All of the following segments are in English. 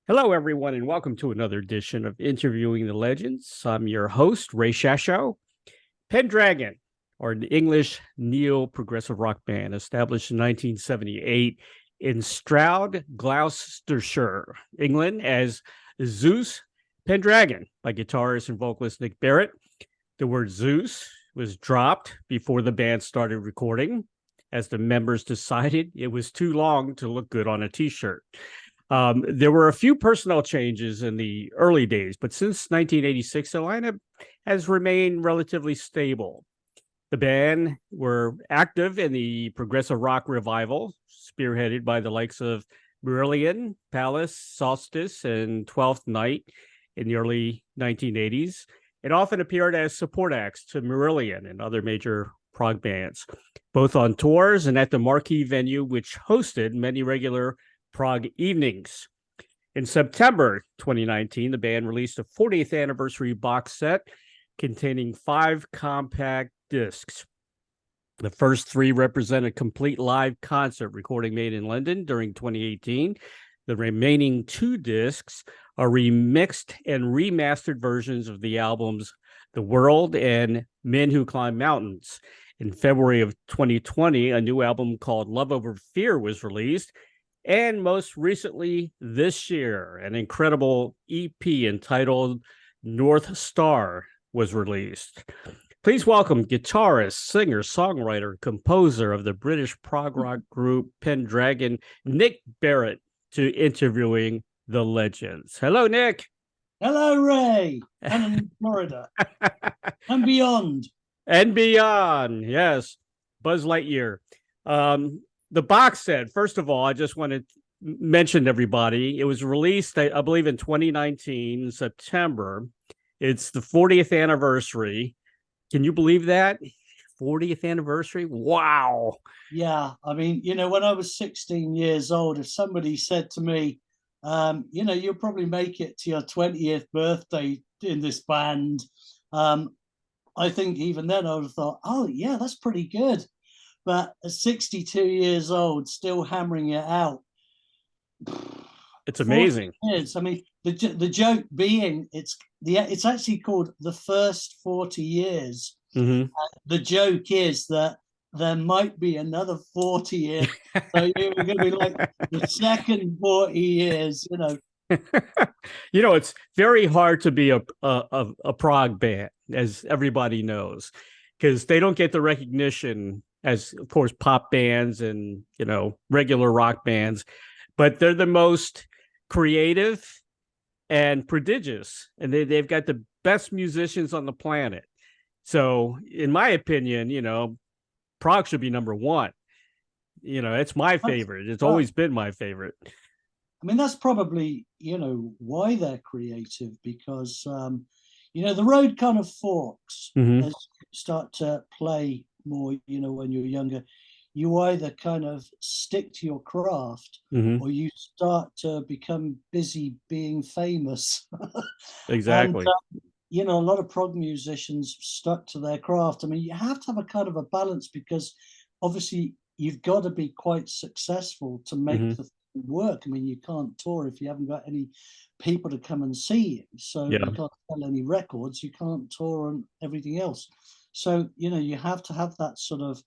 Hello, everyone, and welcome to another edition of Interviewing the Legends. I'm your host, Ray Shasho. Pendragon, or an English neo-progressive rock band established in 1978 in Stroud, Gloucestershire, England, as Zeus Pendragon by guitarist and vocalist Nick Barrett. The word Zeus was dropped before the band started recording, as the members decided it was too long to look good on a t-shirt. There were a few personnel changes in the early days, but since 1986, the lineup has remained relatively stable. The band were active in the progressive rock revival, spearheaded by the likes of Marillion, Pallas, Solstice, and Twelfth Night in the early 1980s. It often appeared as support acts to Marillion and other major prog bands, both on tours and at the Marquee venue, which hosted many regular Prog evenings. In September 2019, the band released a 40th anniversary box set containing 5 compact discs. The first 3 represent a complete live concert recording made in London during 2018. The remaining 2 discs are remixed and remastered versions of the albums The World and Men Who Climb Mountains. In February of 2020, a new album called Love Over Fear was released. And most recently this year, an incredible EP entitled North Star was released. Please welcome guitarist, singer, songwriter, composer of the British prog rock group Pendragon, Nick Barrett, to Interviewing the Legends. Hello, Nick. Hello, Ray. I'm in Florida. And beyond. And beyond, yes. Buzz Lightyear. The box set, first of all, I just want to mention to everybody, it was released, I believe, in 2019, in September. It's the 40th anniversary. Can you believe that? 40th anniversary? Wow. Yeah. I mean, when I was 16 years old, if somebody said to me, you'll probably make it to your 20th birthday in this band, I think even then I would have thought, oh, yeah, that's pretty good. But at 62 years old, still hammering it out. It's amazing. Years. I mean, the joke being it's actually called the first 40 years. Mm-hmm. The joke is that there might be another 40 years. So you're going to be like the second 40 years, It's very hard to be a prog band, as everybody knows, because they don't get the recognition as, of course, pop bands and, regular rock bands, but they're the most creative and prodigious, and they've got the best musicians on the planet. So, in my opinion, prog should be number one. It's my favorite. It's always been my favorite. I mean, that's probably, why they're creative, because, the road kind of forks as you start to play more, when you're younger. You either kind of stick to your craft or you start to become busy being famous. Exactly. And, a lot of prog musicians stuck to their craft. I mean, you have to have a kind of a balance, because obviously you've got to be quite successful to make the thing work. I mean, you can't tour if you haven't got any people to come and see you. So you can't sell any records, you can't tour and everything else. So, you have to have that sort of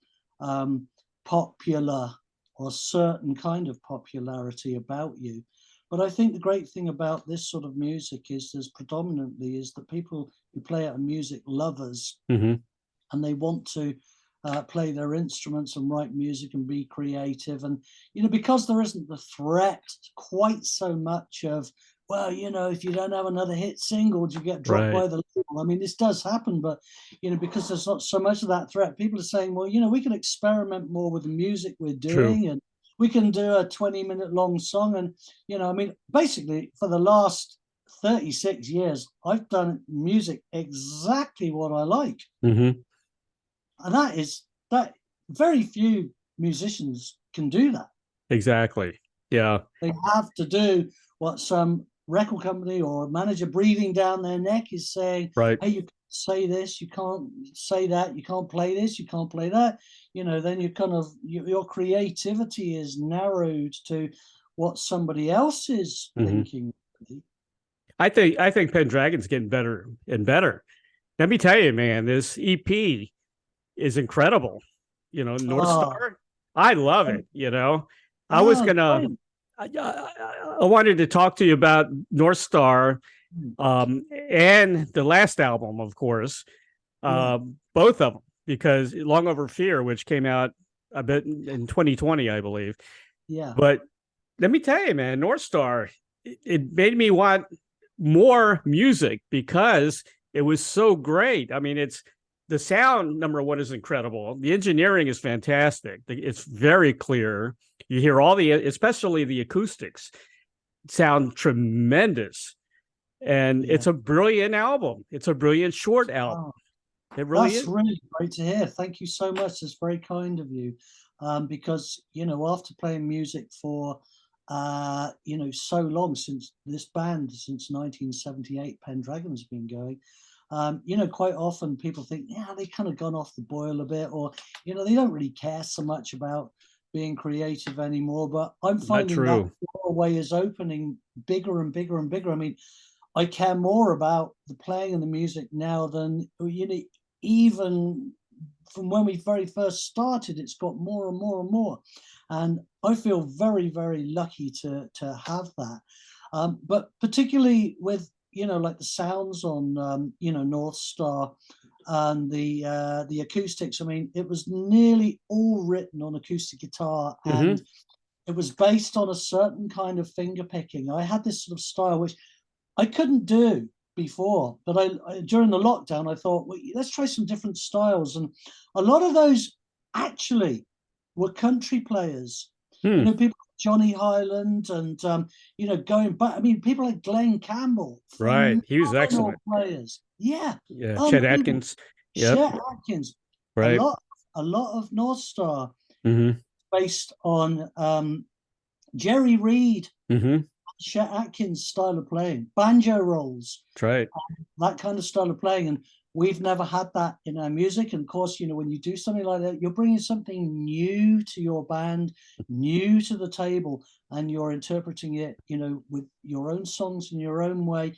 popular or certain kind of popularity about you. But I think the great thing about this sort of music is that people who play it are music lovers, and they want to play their instruments and write music and be creative. And, because there isn't the threat quite so much of, well, if you don't have another hit single, do you get dropped by the label? I mean, this does happen, but, because there's not so much of that threat, people are saying, well, we can experiment more with the music we're doing. And we can do a 20-minute long song. And, basically for the last 36 years, I've done music exactly what I like. And that very few musicians can do that. Exactly. Yeah. They have to do what some record company or manager breathing down their neck is saying. Right. Hey, you can say this, you can't say that, you can't play this, you can't play that. Then you kind of your creativity is narrowed to what somebody else is thinking I think Pendragon's getting better and better. Let me tell you, man, this EP is incredible. You know, North Star. I love it. You know, I wanted to talk to you about North Star, and the last album, of course, both of them, because Long Over Fear, which came out a bit in 2020, I believe. Yeah. But let me tell you, man, North Star, it made me want more music because it was so great. I mean, it's the sound, number one, is incredible. The engineering is fantastic. It's very clear. You hear all especially the acoustics sound tremendous. And it's a brilliant album. It's a brilliant short album. It really is. That's really great to hear. Thank you so much. It's very kind of you. Because, you know, after playing music for, you know, so long, since this band, since 1978, Pendragon's been going, you know, quite often people think, yeah, they've kind of gone off the boil a bit, or, you know, they don't really care so much about being creative anymore. But I'm finding that doorway is opening bigger and bigger and bigger. I mean, I care more about the playing and the music now than, you know, even from when we very first started. It's got more and more and more. And I feel very, very lucky to have that. But particularly with, you know, like the sounds on, you know, North Star and the acoustics. I mean, it was nearly all written on acoustic guitar, and it was based on a certain kind of finger picking. I had this sort of style which I couldn't do before, but I during the lockdown, I thought, well, let's try some different styles. And a lot of those actually were country players. You know, people like Johnny Highland and, you know, going back. I mean, people like Glenn Campbell. Right. He was excellent. Players. Yeah. Chet Atkins. Chet Atkins. Right. A lot of North Star based on Jerry Reed. Chet Atkins style of playing, banjo rolls. That's right. That kind of style of playing. And we've never had that in our music. And of course, you know, when you do something like that, you're bringing something new to your band, new to the table, and you're interpreting it, you know, with your own songs in your own way.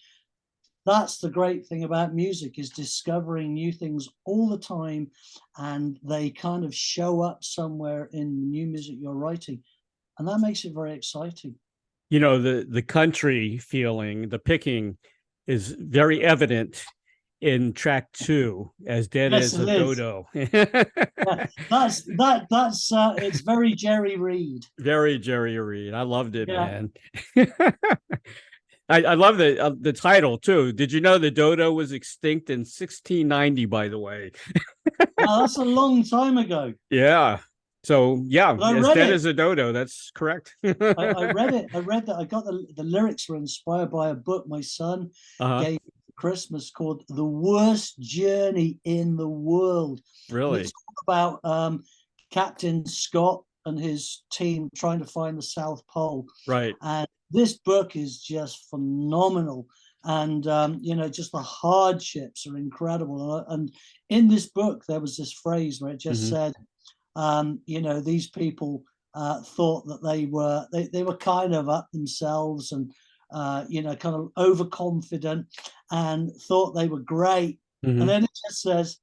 That's the great thing about music, is discovering new things all the time, and they kind of show up somewhere in the new music you're writing. And that makes it very exciting. You know, the country feeling, the picking is very evident in track 2, As Dead as a Dodo. That's it's very Jerry Reed. Very Jerry Reed. I loved it, man. I love the title too. Did you know the dodo was extinct in 1690, by the way? Wow, that's a long time ago. Yeah. So yeah, As Dead as a Dodo. That's correct. I read it. I read that. I got the lyrics were inspired by a book my son gave me for Christmas called "The Worst Journey in the World." Really? And it's all about Captain Scott and his team trying to find the South Pole. Right. And this book is just phenomenal. And you know, just the hardships are incredible. And in this book, there was this phrase where it just said, you know, these people thought that they were kind of up themselves and you know, kind of overconfident and thought they were great. And then it just says,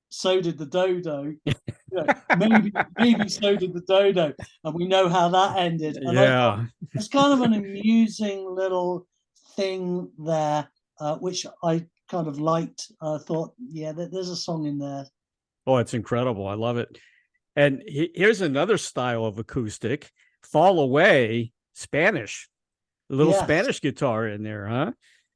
so did the dodo. You know, maybe so did the dodo, and we know how that ended. And it's kind of an amusing little thing there, which I kind of liked. I thought, yeah, there's a song in there. Oh, it's incredible. I love it. And here's another style of acoustic, Fall Away, Spanish. A little Spanish guitar in there, huh?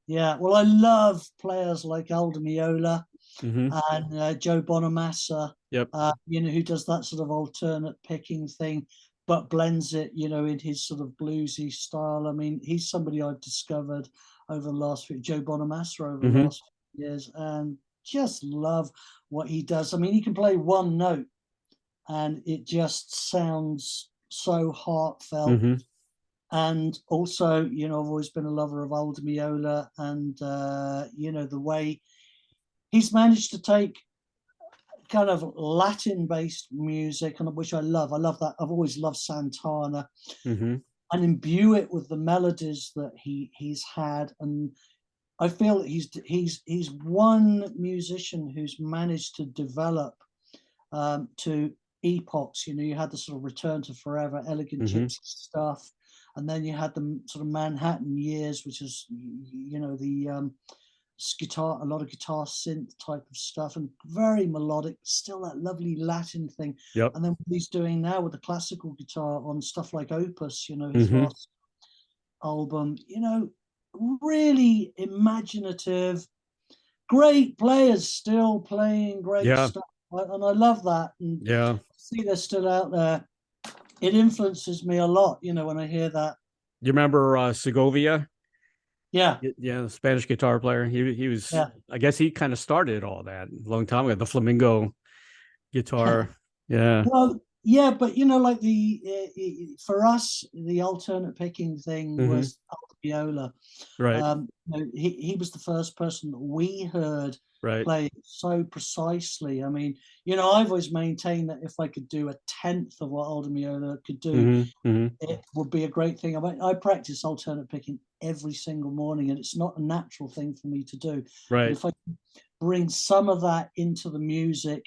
Yeah, well, I love players like Aldo Meola and Joe Bonamassa, you know, who does that sort of alternate picking thing, but blends it, you know, in his sort of bluesy style. I mean, he's somebody I've discovered over the last few, Joe Bonamassa over the last few years, and just love what he does. I mean, he can play one note and it just sounds so heartfelt. And also, you know, I've always been a lover of Aldo Meola, and you know, the way he's managed to take kind of Latin-based music, and which I love. I love that. I've always loved Santana, and imbue it with the melodies that he's had. And I feel that he's one musician who's managed to develop to epochs. You know, you had the sort of Return to Forever, Elegant Gypsy stuff, and then you had the sort of Manhattan years, which is, you know, the guitar, a lot of guitar synth type of stuff, and very melodic, still that lovely Latin thing. Yep. And then what he's doing now with the classical guitar on stuff like Opus, you know, his last album, you know, really imaginative, great players still playing great stuff. And I love that. And I see they're still out there. It influences me a lot, you know, when I hear that. You remember Segovia? Yeah, the Spanish guitar player. He was. I guess he kind of started all that a long time ago. The flamenco guitar. Yeah. Well, yeah, but you know, like for us, the alternate picking thing was Viola. Right. You know, he was the first person that we heard play so precisely. I mean, you know, I've always maintained that if I could do a tenth of what Aldo Meola could do, it would be a great thing. I practice alternate picking every single morning, and it's not a natural thing for me to do. Right. But if I bring some of that into the music,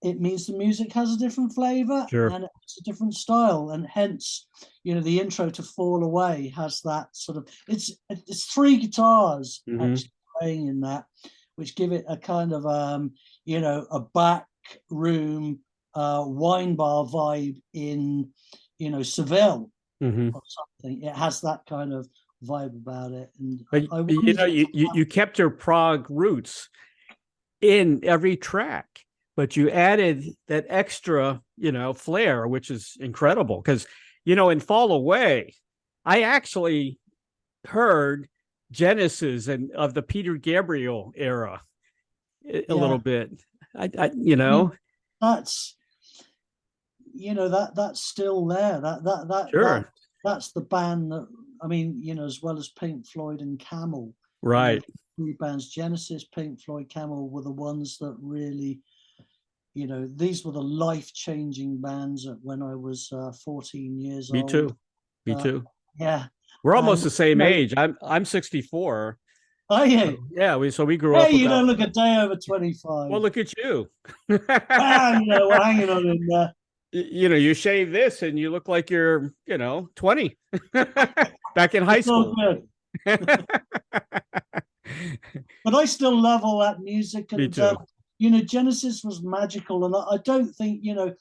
it means the music has a different flavor and it's a different style, and hence, you know, the intro to Fall Away has that sort of, it's three guitars actually playing in that, which give it a kind of you know, a back room wine bar vibe in, you know, Seville or something. It has that kind of vibe about it. And you know, you kept your prog roots in every track, but you added that extra, you know, flair, which is incredible. Because, you know, in Fall Away, I actually heard Genesis and of the Peter Gabriel era a little bit. I you know, that's, you know, that's still there. That's the band that, I mean, you know, as well as Pink Floyd and Camel, right? Three bands, Genesis, Pink Floyd, Camel, were the ones that really, you know, these were the life-changing bands when I was 14 years old. Me too. Yeah. We're almost the same age. I'm 64. Are you? Yeah, we grew up. Hey, you don't look a day over 25. Well, look at you. Well, you know, we're hanging on in there. You know, you shave this and you look like you're, you know, 20 back in high school. But I still love all that music. And, Me too. You know, Genesis was magical. And I don't think, you know,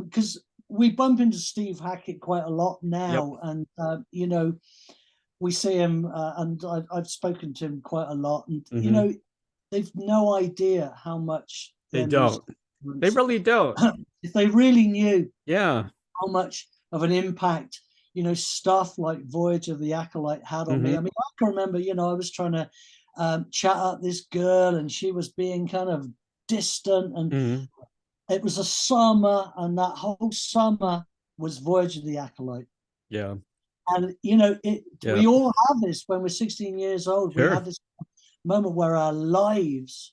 because we bump into Steve Hackett quite a lot now. And, you know, we see him and I've spoken to him quite a lot. And, you know, they've no idea how much they don't. They really don't. If they really knew how much of an impact, you know, stuff like Voyage of the Acolyte had on me. I mean, I can remember, you know, I was trying to chat up this girl and she was being kind of distant, and it was a summer, and that whole summer was Voyage of the Acolyte. Yeah. And, you know, we all have this when we're 16 years old. We have this moment where our lives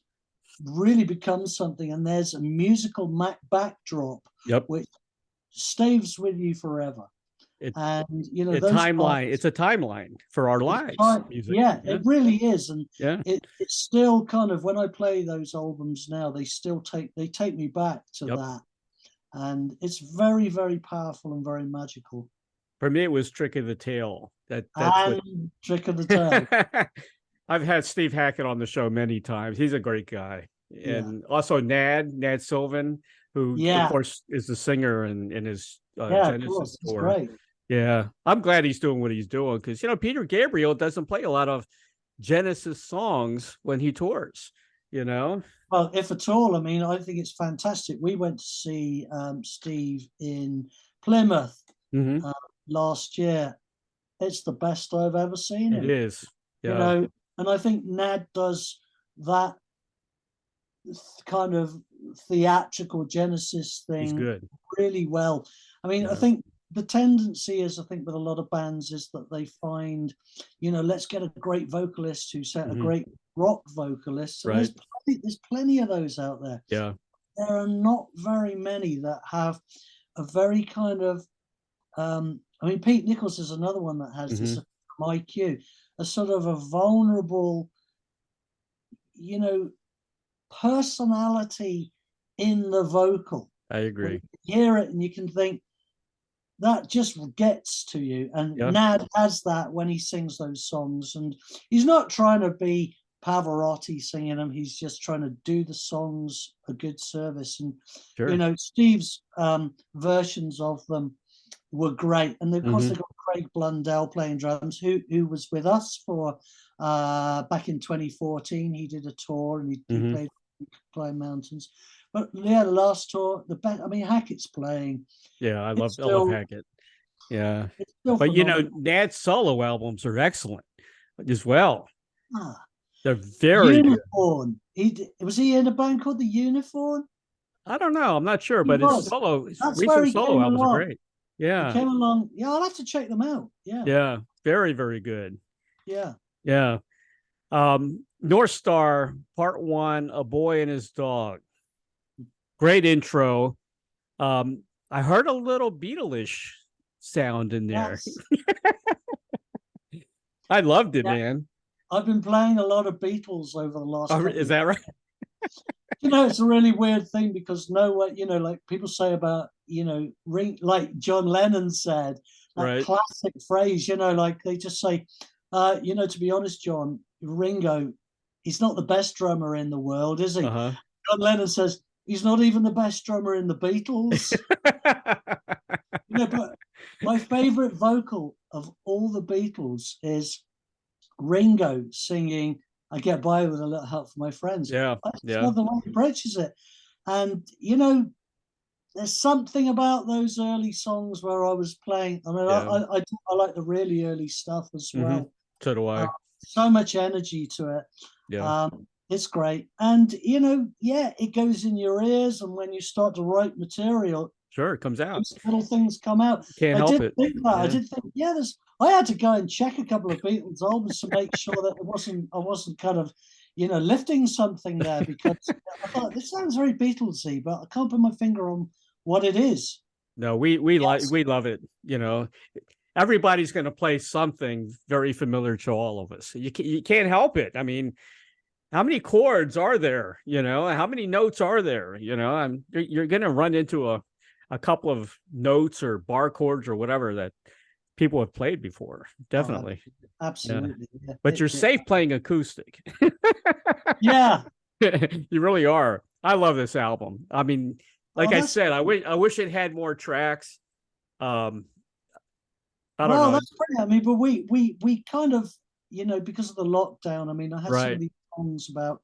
really become something, and there's a musical backdrop which stays with you forever. And, you know, it's a timeline for our lives. It really is. And it's still kind of, when I play those albums now, they take me back to that. And it's very, very powerful and very magical. For me, it was Trick of the Tail. Trick of the Tail. I've had Steve Hackett on the show many times. He's a great guy. And also Nad Sylvan, who of course is the singer in his Genesis tour. Great. Yeah, I'm glad he's doing what he's doing, because, you know, Peter Gabriel doesn't play a lot of Genesis songs when he tours, you know. Well, if at all. I mean, I think it's fantastic. We went to see Steve in Plymouth last year. It's the best I've ever seen him. It is. Yeah. You know, and I think Nad does that kind of theatrical Genesis thing really well. I mean, I think the tendency is, I think with a lot of bands, is that they find, you know, let's get a great vocalist who's a great rock vocalist. And there's plenty of those out there. Yeah. There are not very many that have a very kind of I mean, Pete Nichols is another one that has this IQ, a sort of a vulnerable, you know, personality in the vocal. I agree. When you hear it and you can think, that just gets to you. And Nad has that when he sings those songs. And he's not trying to be Pavarotti singing them. He's just trying to do the songs a good service. And, you know, Steve's versions of them were great. And of course, they've got Craig Blundell playing drums, who was with us for back in 2014. He did a tour and he played Climb Mountains. But yeah, the last tour, the best. I mean, Hackett's playing. Yeah, I love Hackett. Yeah, but phenomenal. you know, Nad's solo albums are excellent as well. They're very Unicorn. Was he in a band called the Unicorn? I don't know. I'm not sure, but his recent solo albums are great. Yeah, he came along. Yeah, I'll have to check them out. Yeah, very, very good. Yeah. North Star Part 1: A Boy and His Dog. Great intro. I heard a little Beatle-ish sound in there. Yes. I loved it, man. I've been playing a lot of Beatles over the last. Is that right? You know, it's a really weird thing because you know, like people say about, you know, like John Lennon said, that classic phrase, you know, like they just say, you know, to be honest, John, Ringo, he's not the best drummer in the world, is he? John Lennon says, he's not even the best drummer in the Beatles. You know, but my favorite vocal of all the Beatles is Ringo singing "I Get By With a Little Help from My Friends." I love the way he approaches it. And, you know, there's something about those early songs where I was playing. I mean, I like the really early stuff as well. So do I. So much energy to it. It's great. And, you know, it goes in your ears. And when you start to write material, it comes out. Little things come out. Can't help it. I did think, I had to go and check a couple of Beatles albums to make sure that I wasn't kind of, you know, lifting something there, because I thought this sounds very Beatlesy, but I can't put my finger on what it is. No, we love it. You know, everybody's going to play something very familiar to all of us. You can't help it. I mean, how many chords are there? You know, how many notes are there? You know, you're going to run into a couple of notes or bar chords or whatever that people have played before. Definitely. Absolutely. Yeah. But you're safe playing acoustic. Yeah. You really are. I love this album. I mean, like I said, I wish it had more tracks. I don't know. That's pretty. I mean, but we kind of, you know, because of the lockdown, I mean, I had some of these songs about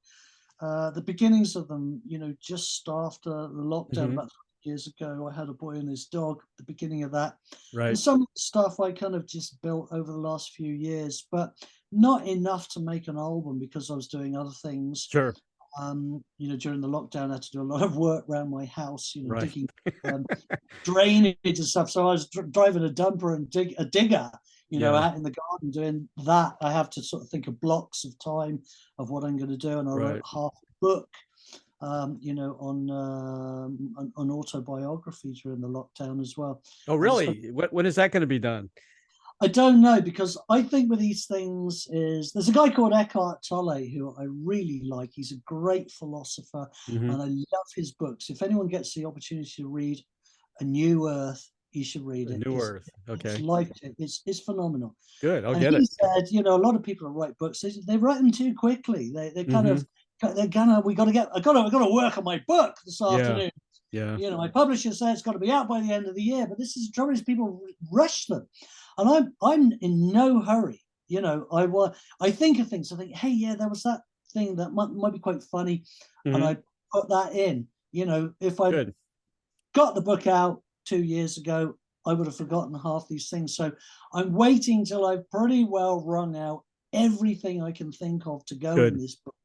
the beginnings of them, you know, just after the lockdown, about 3 years ago. I had A Boy and His Dog, the beginning of that. And some of the stuff I kind of just built over the last few years, but not enough to make an album because I was doing other things. Sure. You know, during the lockdown, I had to do a lot of work around my house, you know, digging drainage and stuff. So I was driving a dumper and a digger, you know, out in the garden doing that. I have to sort of think of blocks of time of what I'm going to do. And I wrote half a book, you know, on autobiography during the lockdown as well. Oh, really? When is that going to be done? I don't know, because I think with these things there's a guy called Eckhart Tolle who I really like. He's a great philosopher, and I love his books. If anyone gets the opportunity to read A New Earth, you should read it. New Earth. Okay. It's phenomenal. Good. I'll get it. He said, you know, a lot of people who write books, they write them too quickly. They kind of, I got to work on my book this afternoon. Yeah. You know, my publisher says it's got to be out by the end of the year, but this is the trouble is people rush them. And I'm in no hurry. You know, I think of things. I think, hey, yeah, there was that thing that might be quite funny, and I put that in. You know, if I got the book out 2 years ago, I would have forgotten half these things. So I'm waiting till I've pretty well wrung out everything I can think of to go in this book.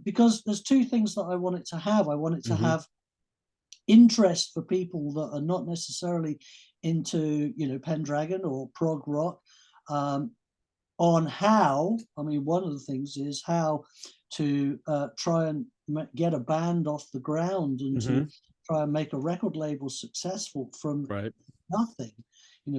Because there's two things that I want it to have. I want it to have interest for people that are not necessarily into, you know, Pendragon or prog rock, on how, I mean, one of the things is how to try and get a band off the ground and to try and make a record label successful from nothing.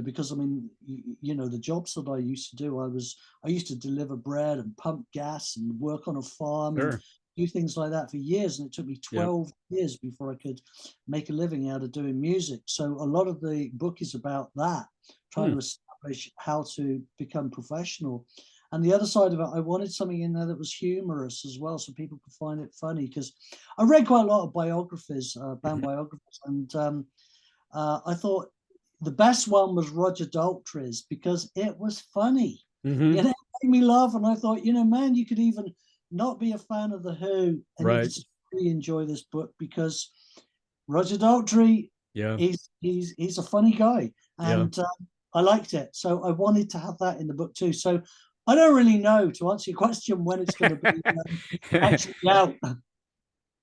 because I mean, the jobs that I used to do, I used to deliver bread and pump gas and work on a farm and do things like that for years, and it took me 12 years before I could make a living out of doing music. So a lot of the book is about that, trying to establish how to become professional. And the other side of it, I wanted something in there that was humorous as well, so people could find it funny, because I read quite a lot of biographies, band biographies, and I thought the best one was Roger Daltrey's, because it was funny. It made me laugh, and I thought, man, you could even not be a fan of The Who and you could really enjoy this book, because Roger Daltrey, he's a funny guy, and I liked it, so I wanted to have that in the book too. So I don't really know, to answer your question, when it's going to be actually out.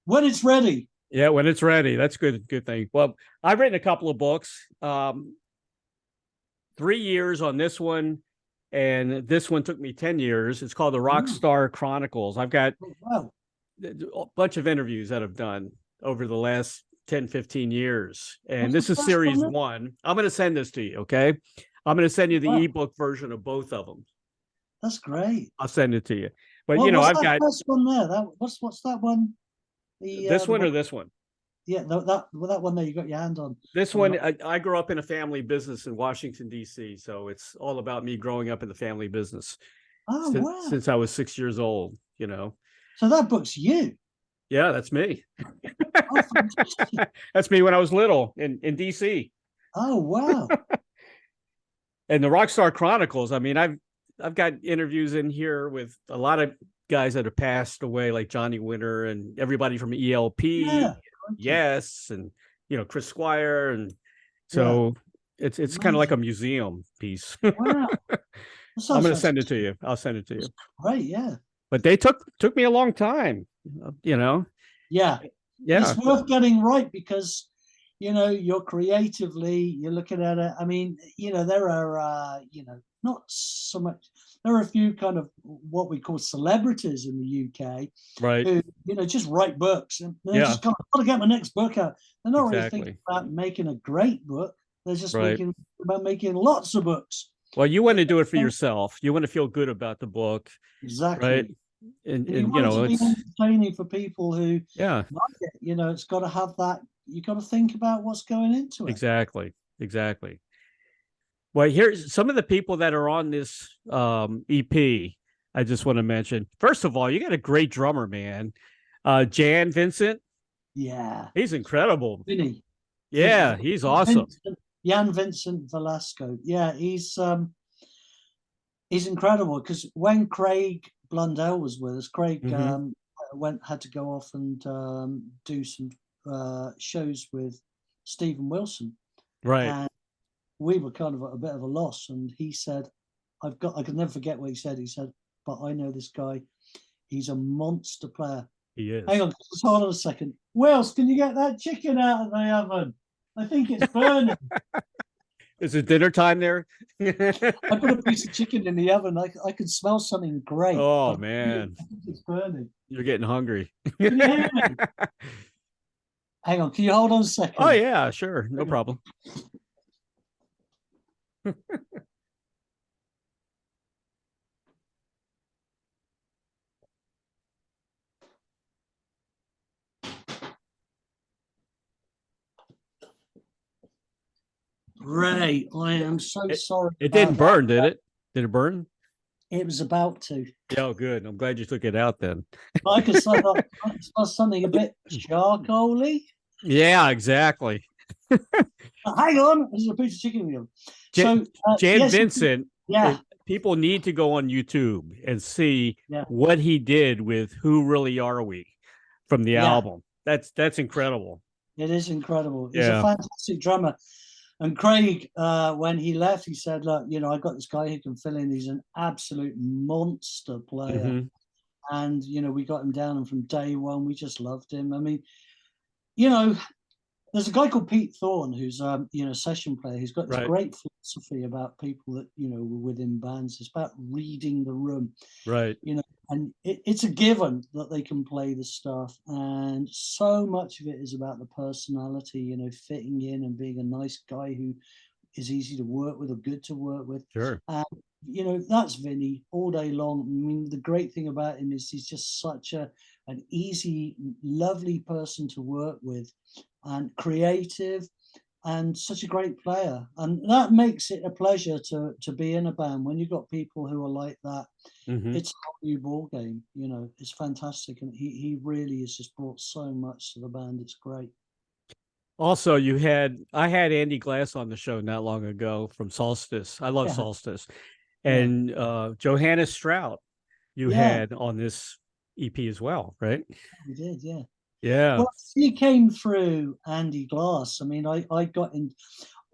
When it's ready. Yeah, when it's ready. That's good thing. Well, I've written a couple of books. 3 years on this one, and this one took me 10 years. It's called the Rockstar Chronicles. I've got a bunch of interviews that I've done over the last 10, 15 years. And this is series 1. I'm going to send this to you, okay? I'm going to send you the ebook version of both of them. That's great. I'll send it to you. But I've got first one there. What's that one? This one or this one? Yeah, that one there you got your hand on. This one, I grew up in a family business in Washington, D.C., so it's all about me growing up in the family business. Since I was 6 years old, So that book's you. Yeah, that's me. That's me when I was little in D.C. Oh, wow. And the Rockstar Chronicles, I mean, I've got interviews in here with a lot of guys that have passed away, like Johnny Winter and everybody from ELP. Yes, and Chris Squire, and so it's kind of like a museum piece. Wow. I'm going to send it to you. I'll send it to you. Right, yeah. But they took me a long time, Yeah. It's worth getting right, because you're you're looking at it. I mean, there are not so much. There are a few kind of what we call celebrities in the UK, right? Who just write books, and they're just got to get my next book out. They're not really thinking about making a great book. They're just thinking about making lots of books. Well, you want to do it for yourself. You want to feel good about the book, exactly, right? And you want it to be entertaining for people who like it. It's got to have that. You got to think about what's going into it. Exactly. Well, here's some of the people that are on this EP. I just want to mention. First of all, you got a great drummer, man. Jan-Vincent. Yeah. He's incredible. Vinny. Yeah, he's awesome. Jan-Vincent Velasco. Yeah, he's incredible, because when Craig Blundell was with us, Craig had to go off and do some shows with Stephen Wilson. Right. And we were kind of at a bit of a loss, and he said, I could never forget what he said. He said, but I know this guy. He's a monster player. He is. Hang on, just hold on a second. Wells, can you get that chicken out of the oven? I think it's burning. Is it dinner time there? I put a piece of chicken in the oven. I could smell something great. Oh, man. I think it's burning. You're getting hungry. Can you hear me? Hang on, can you hold on a second? Oh, yeah, sure. No problem. Ray, I am so sorry. It didn't burn, did it? Did it burn? It was about to. Oh, good. I'm glad you took it out then. I could smell something a bit charcoaly. Yeah, exactly. Hang on, there's a piece of chicken in the oven. Jan-Vincent, people need to go on YouTube and see what he did with "Who Really Are We" from the album. That's incredible. It is incredible. He's a fantastic drummer. And Craig, when he left, he said, look, I got this guy who can fill in. He's an absolute monster player. And, we got him down, and from day one, we just loved him. I mean, there's a guy called Pete Thorne who's, session player. He's got this great philosophy about people that, were within bands. It's about reading the room. Right. And it's a given that they can play the stuff. And so much of it is about the personality, fitting in and being a nice guy who is easy to work with or good to work with. Sure. And, you know, that's Vinny all day long. I mean, the great thing about him is he's just such an easy, lovely person to work with, and creative, and such a great player. And that makes it a pleasure to be in a band. When you've got people who are like that, it's a whole new ball game. You know, it's fantastic. And he really has just brought so much to the band. It's great. Also, I had Andy Glass on the show not long ago from Solstice. I love Yeah, Solstice. yeah, And Johannes Stroud you yeah, had on this EP as well, right? we did, yeah. Yeah. Well, he came through Andy Glass. I mean, I got in.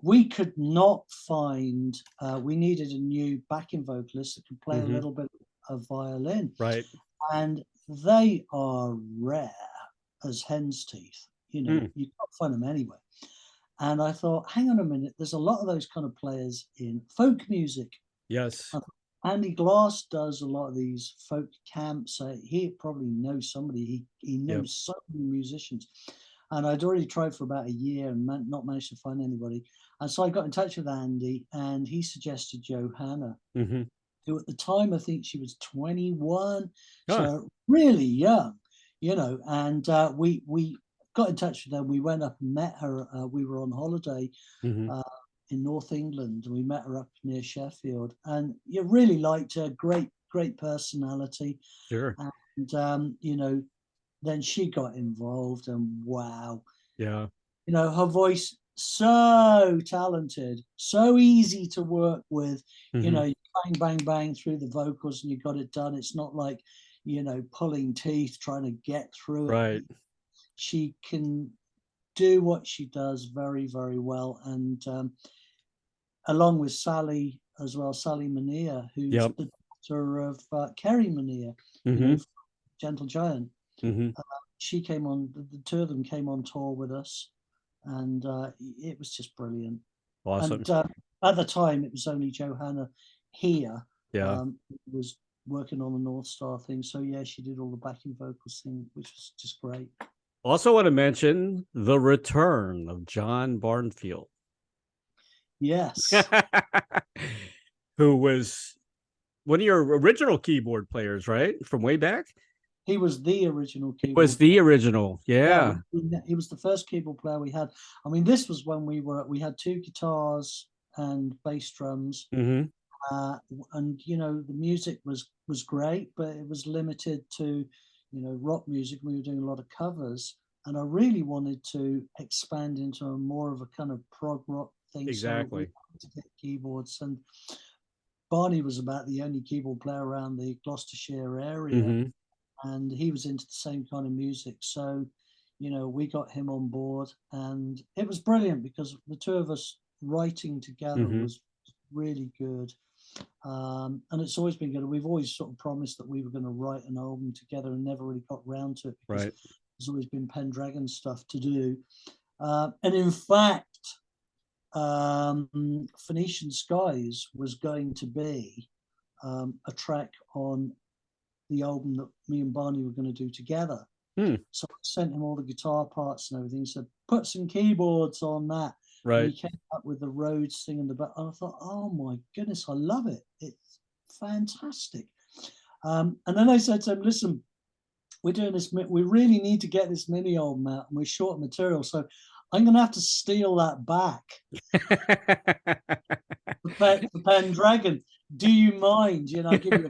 We could not find. We needed a new backing vocalist that could play a little bit of violin, Right. and they are rare as hen's teeth. You know, you can't find them anywhere. And I thought, hang on a minute, there's a lot of those kind of players in folk music. Yes. Andy Glass does a lot of these folk camps. He probably knows somebody. He knows so many musicians. And I'd already tried for about a year and not managed to find anybody. And so I got in touch with Andy, and he suggested Johanna, who at the time, I think she was 21. So really young, you know. And we got in touch with her. We went up and met her. We were on holiday in North England, and we met her up near Sheffield. And you really liked her. Great personality. Sure. And you know, then she got involved, and wow, Yeah. you know, her voice so talented, so easy to work with. You know, you bang bang bang through the vocals, and you got it done. It's not like, you know, pulling teeth trying to get through it. Right. She can do what she does very, very well. And along with Sally as well, Sally Mania, who's the daughter of Kerry Mania, you know, Gentle Giant. She came on, the two of them came on tour with us, and it was just brilliant. Awesome. And at the time, it was only Johanna here. Yeah. Was working on the North Star thing. So yeah, she did all the backing vocals thing, which was just great. Also want to mention the return of John Barnfield. Yes. Who was one of your original keyboard players, right? From way back? He was the original keyboard. Was the original, yeah. He was the first keyboard player we had. I mean, this was when we had two guitars and bass drums. And you know, the music was great, but it was limited to, you know, rock music. We were doing a lot of covers, and I really wanted to expand into a more of a kind of prog rock thing. Exactly. So we had to get keyboards, and Barney was about the only keyboard player around the Gloucestershire area, and he was into the same kind of music. So, you know, we got him on board, and it was brilliant because the two of us writing together was really good. And it's always been good. We've always sort of promised that we were going to write an album together and never really got round to it because there's always been Pendragon stuff to do. And in fact, Phoenician Skies was going to be a track on the album that me and Barney were going to do together. So I sent him all the guitar parts and everything. Said, put some keyboards on that. Right. And he came up with the Rhodes thing in the back. And I thought, oh my goodness, I love it. It's fantastic. And then I said to him, listen, we're doing this. We really need to get this mini album out, and we're short of material. So I'm going to have to steal that back. The Pendragon. Do you mind? You know, I give you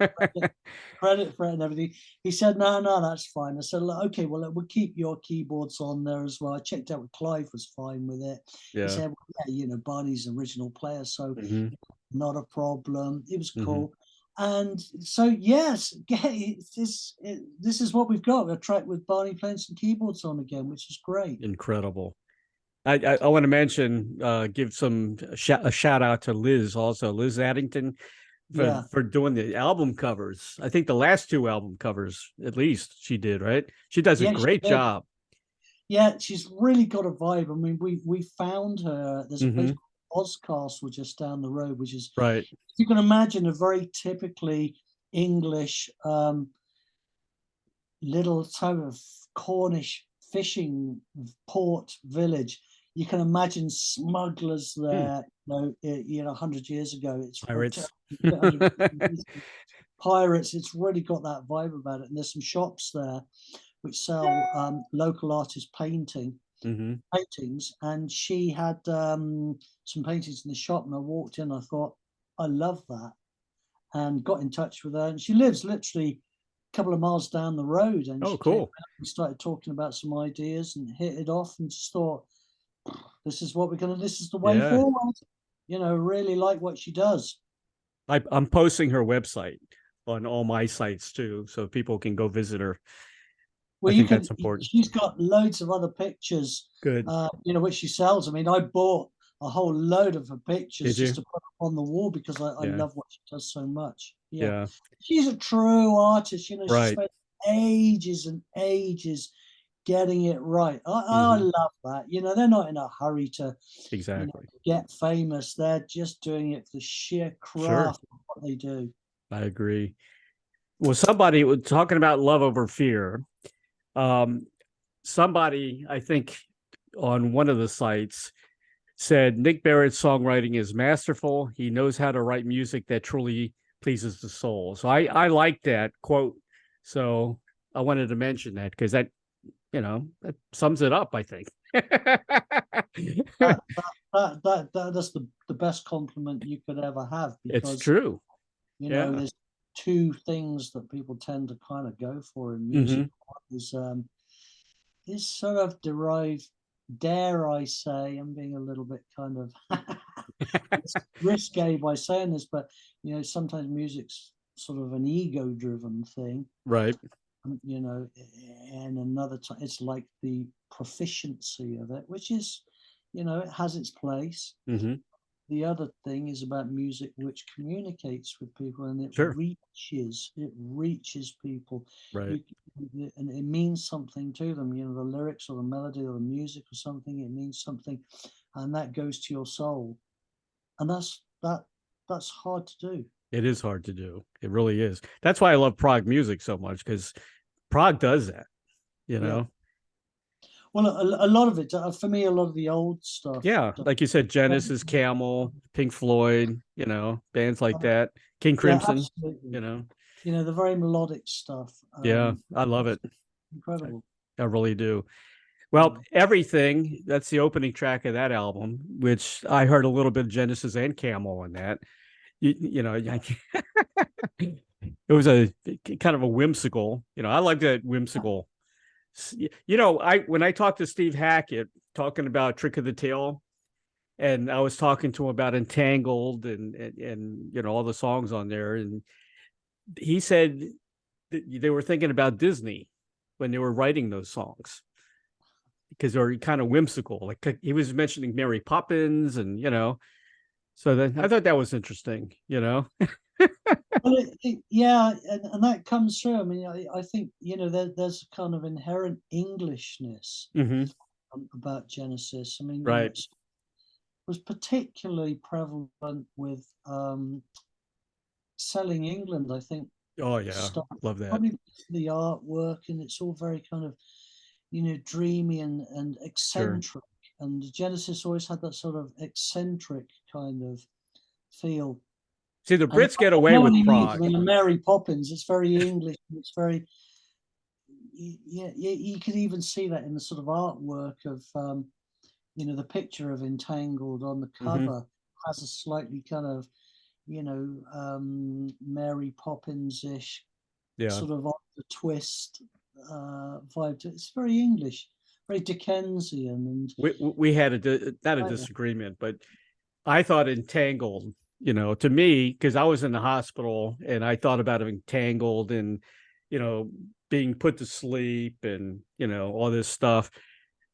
credit for it and everything. He said, no, that's fine. I said, okay, well, we'll keep your keyboards on there as well. I checked out with Clive, was fine with it. He said, well, yeah, you know, Barney's original player, so not a problem. It was cool. And so, yes, this is what we've got, a track with Barney playing some keyboards on again, which is great. Incredible. I want to mention, give a shout out to Liz also, Liz Addington, for doing the album covers. I think the last two album covers, at least, she did, right? She does a great job. Yeah, she's really got a vibe. I mean, we found her. There's a place called Oscastle just down the road, which is, right. You can imagine a very typically English little type of Cornish fishing port village. you can imagine smugglers there, 100 years ago. It's Pirates. Pirates. It's really got that vibe about it. And there's some shops there which sell local artist paintings. And she had some paintings in the shop, and I walked in. I thought, I love that, and got in touch with her. And she lives literally a couple of miles down the road. And she cool. We started talking about some ideas and hit it off, and just thought, this is what we're gonna. This is the way forward. Really like what she does. I'm posting her website on all my sites too, so people can go visit her. Well, that's important. She's got loads of other pictures. Good. Which she sells. I mean, I bought a whole load of her pictures just to put up on the wall because I love what she does so much. Yeah. She's a true artist. She spent ages and ages getting it right. I love that. They're not in a hurry to get famous. They're just doing it for the sheer craft of what they do. I agree. Well, somebody was talking about love over fear. Somebody, I think, on one of the sites said Nick Barrett's songwriting is masterful. He knows how to write music that truly pleases the soul. So I like that quote. So I wanted to mention that because that sums it up, I think. That's the best compliment you could ever have. Because, it's true. There's two things that people tend to kind of go for in music. Is sort of derived, dare I say, I'm being a little bit kind of risque by saying this, but sometimes music's sort of an ego-driven thing, right? And another time it's like the proficiency of it, which is, it has its place. The other thing is about music which communicates with people, and it reaches people, right? And it means something to them. The lyrics or the melody or the music or something, it means something, and that goes to your soul, and that's hard to do. It is hard to do. It really is. That's why I love prog music so much, because prog does that. Well, a lot of it, for me, a lot of the old stuff. Yeah, like you said, Genesis, Camel, Pink Floyd, bands like that, King Crimson, the very melodic stuff. I love it. Incredible. I really do. Well, Everything, that's the opening track of that album, which I heard a little bit of Genesis and Camel in that. It was a kind of a whimsical, I like that whimsical. When I talked to Steve Hackett talking about Trick of the Tail, and I was talking to him about Entangled and all the songs on there, and he said that they were thinking about Disney when they were writing those songs because they're kind of whimsical. Like he was mentioning Mary Poppins, and so then I thought that was interesting. Well, and that comes through. I mean, I think there's a kind of inherent Englishness about Genesis. I mean, right, it was particularly prevalent with Selling England, I think. Oh yeah, love that. Probably the artwork, and it's all very kind of dreamy and eccentric. Sure. And Genesis always had that sort of eccentric kind of feel. See, the Brits get away with prog. I mean, Mary Poppins, it's very English. It's very, you could even see that in the sort of artwork of, the picture of Entangled on the cover has a slightly kind of, Mary Poppins-ish sort of on the twist vibe. It's very English, very Dickensian. And we had not a disagreement, but I thought Entangled, to me, because I was in the hospital and I thought about Entangled and, being put to sleep and, all this stuff.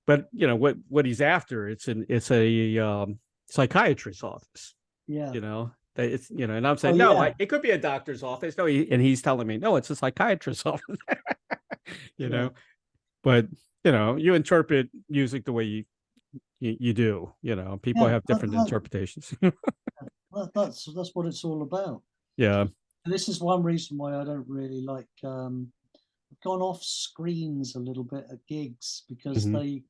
But, what he's after, it's a psychiatrist's office. Yeah. It's, and I'm saying, it could be a doctor's office. No, and he's telling me, no, it's a psychiatrist's office, but, you interpret music the way you do, people have different interpretations. That's what it's all about. Yeah. And this is one reason why I don't really like I've gone off screens a little bit at gigs, because they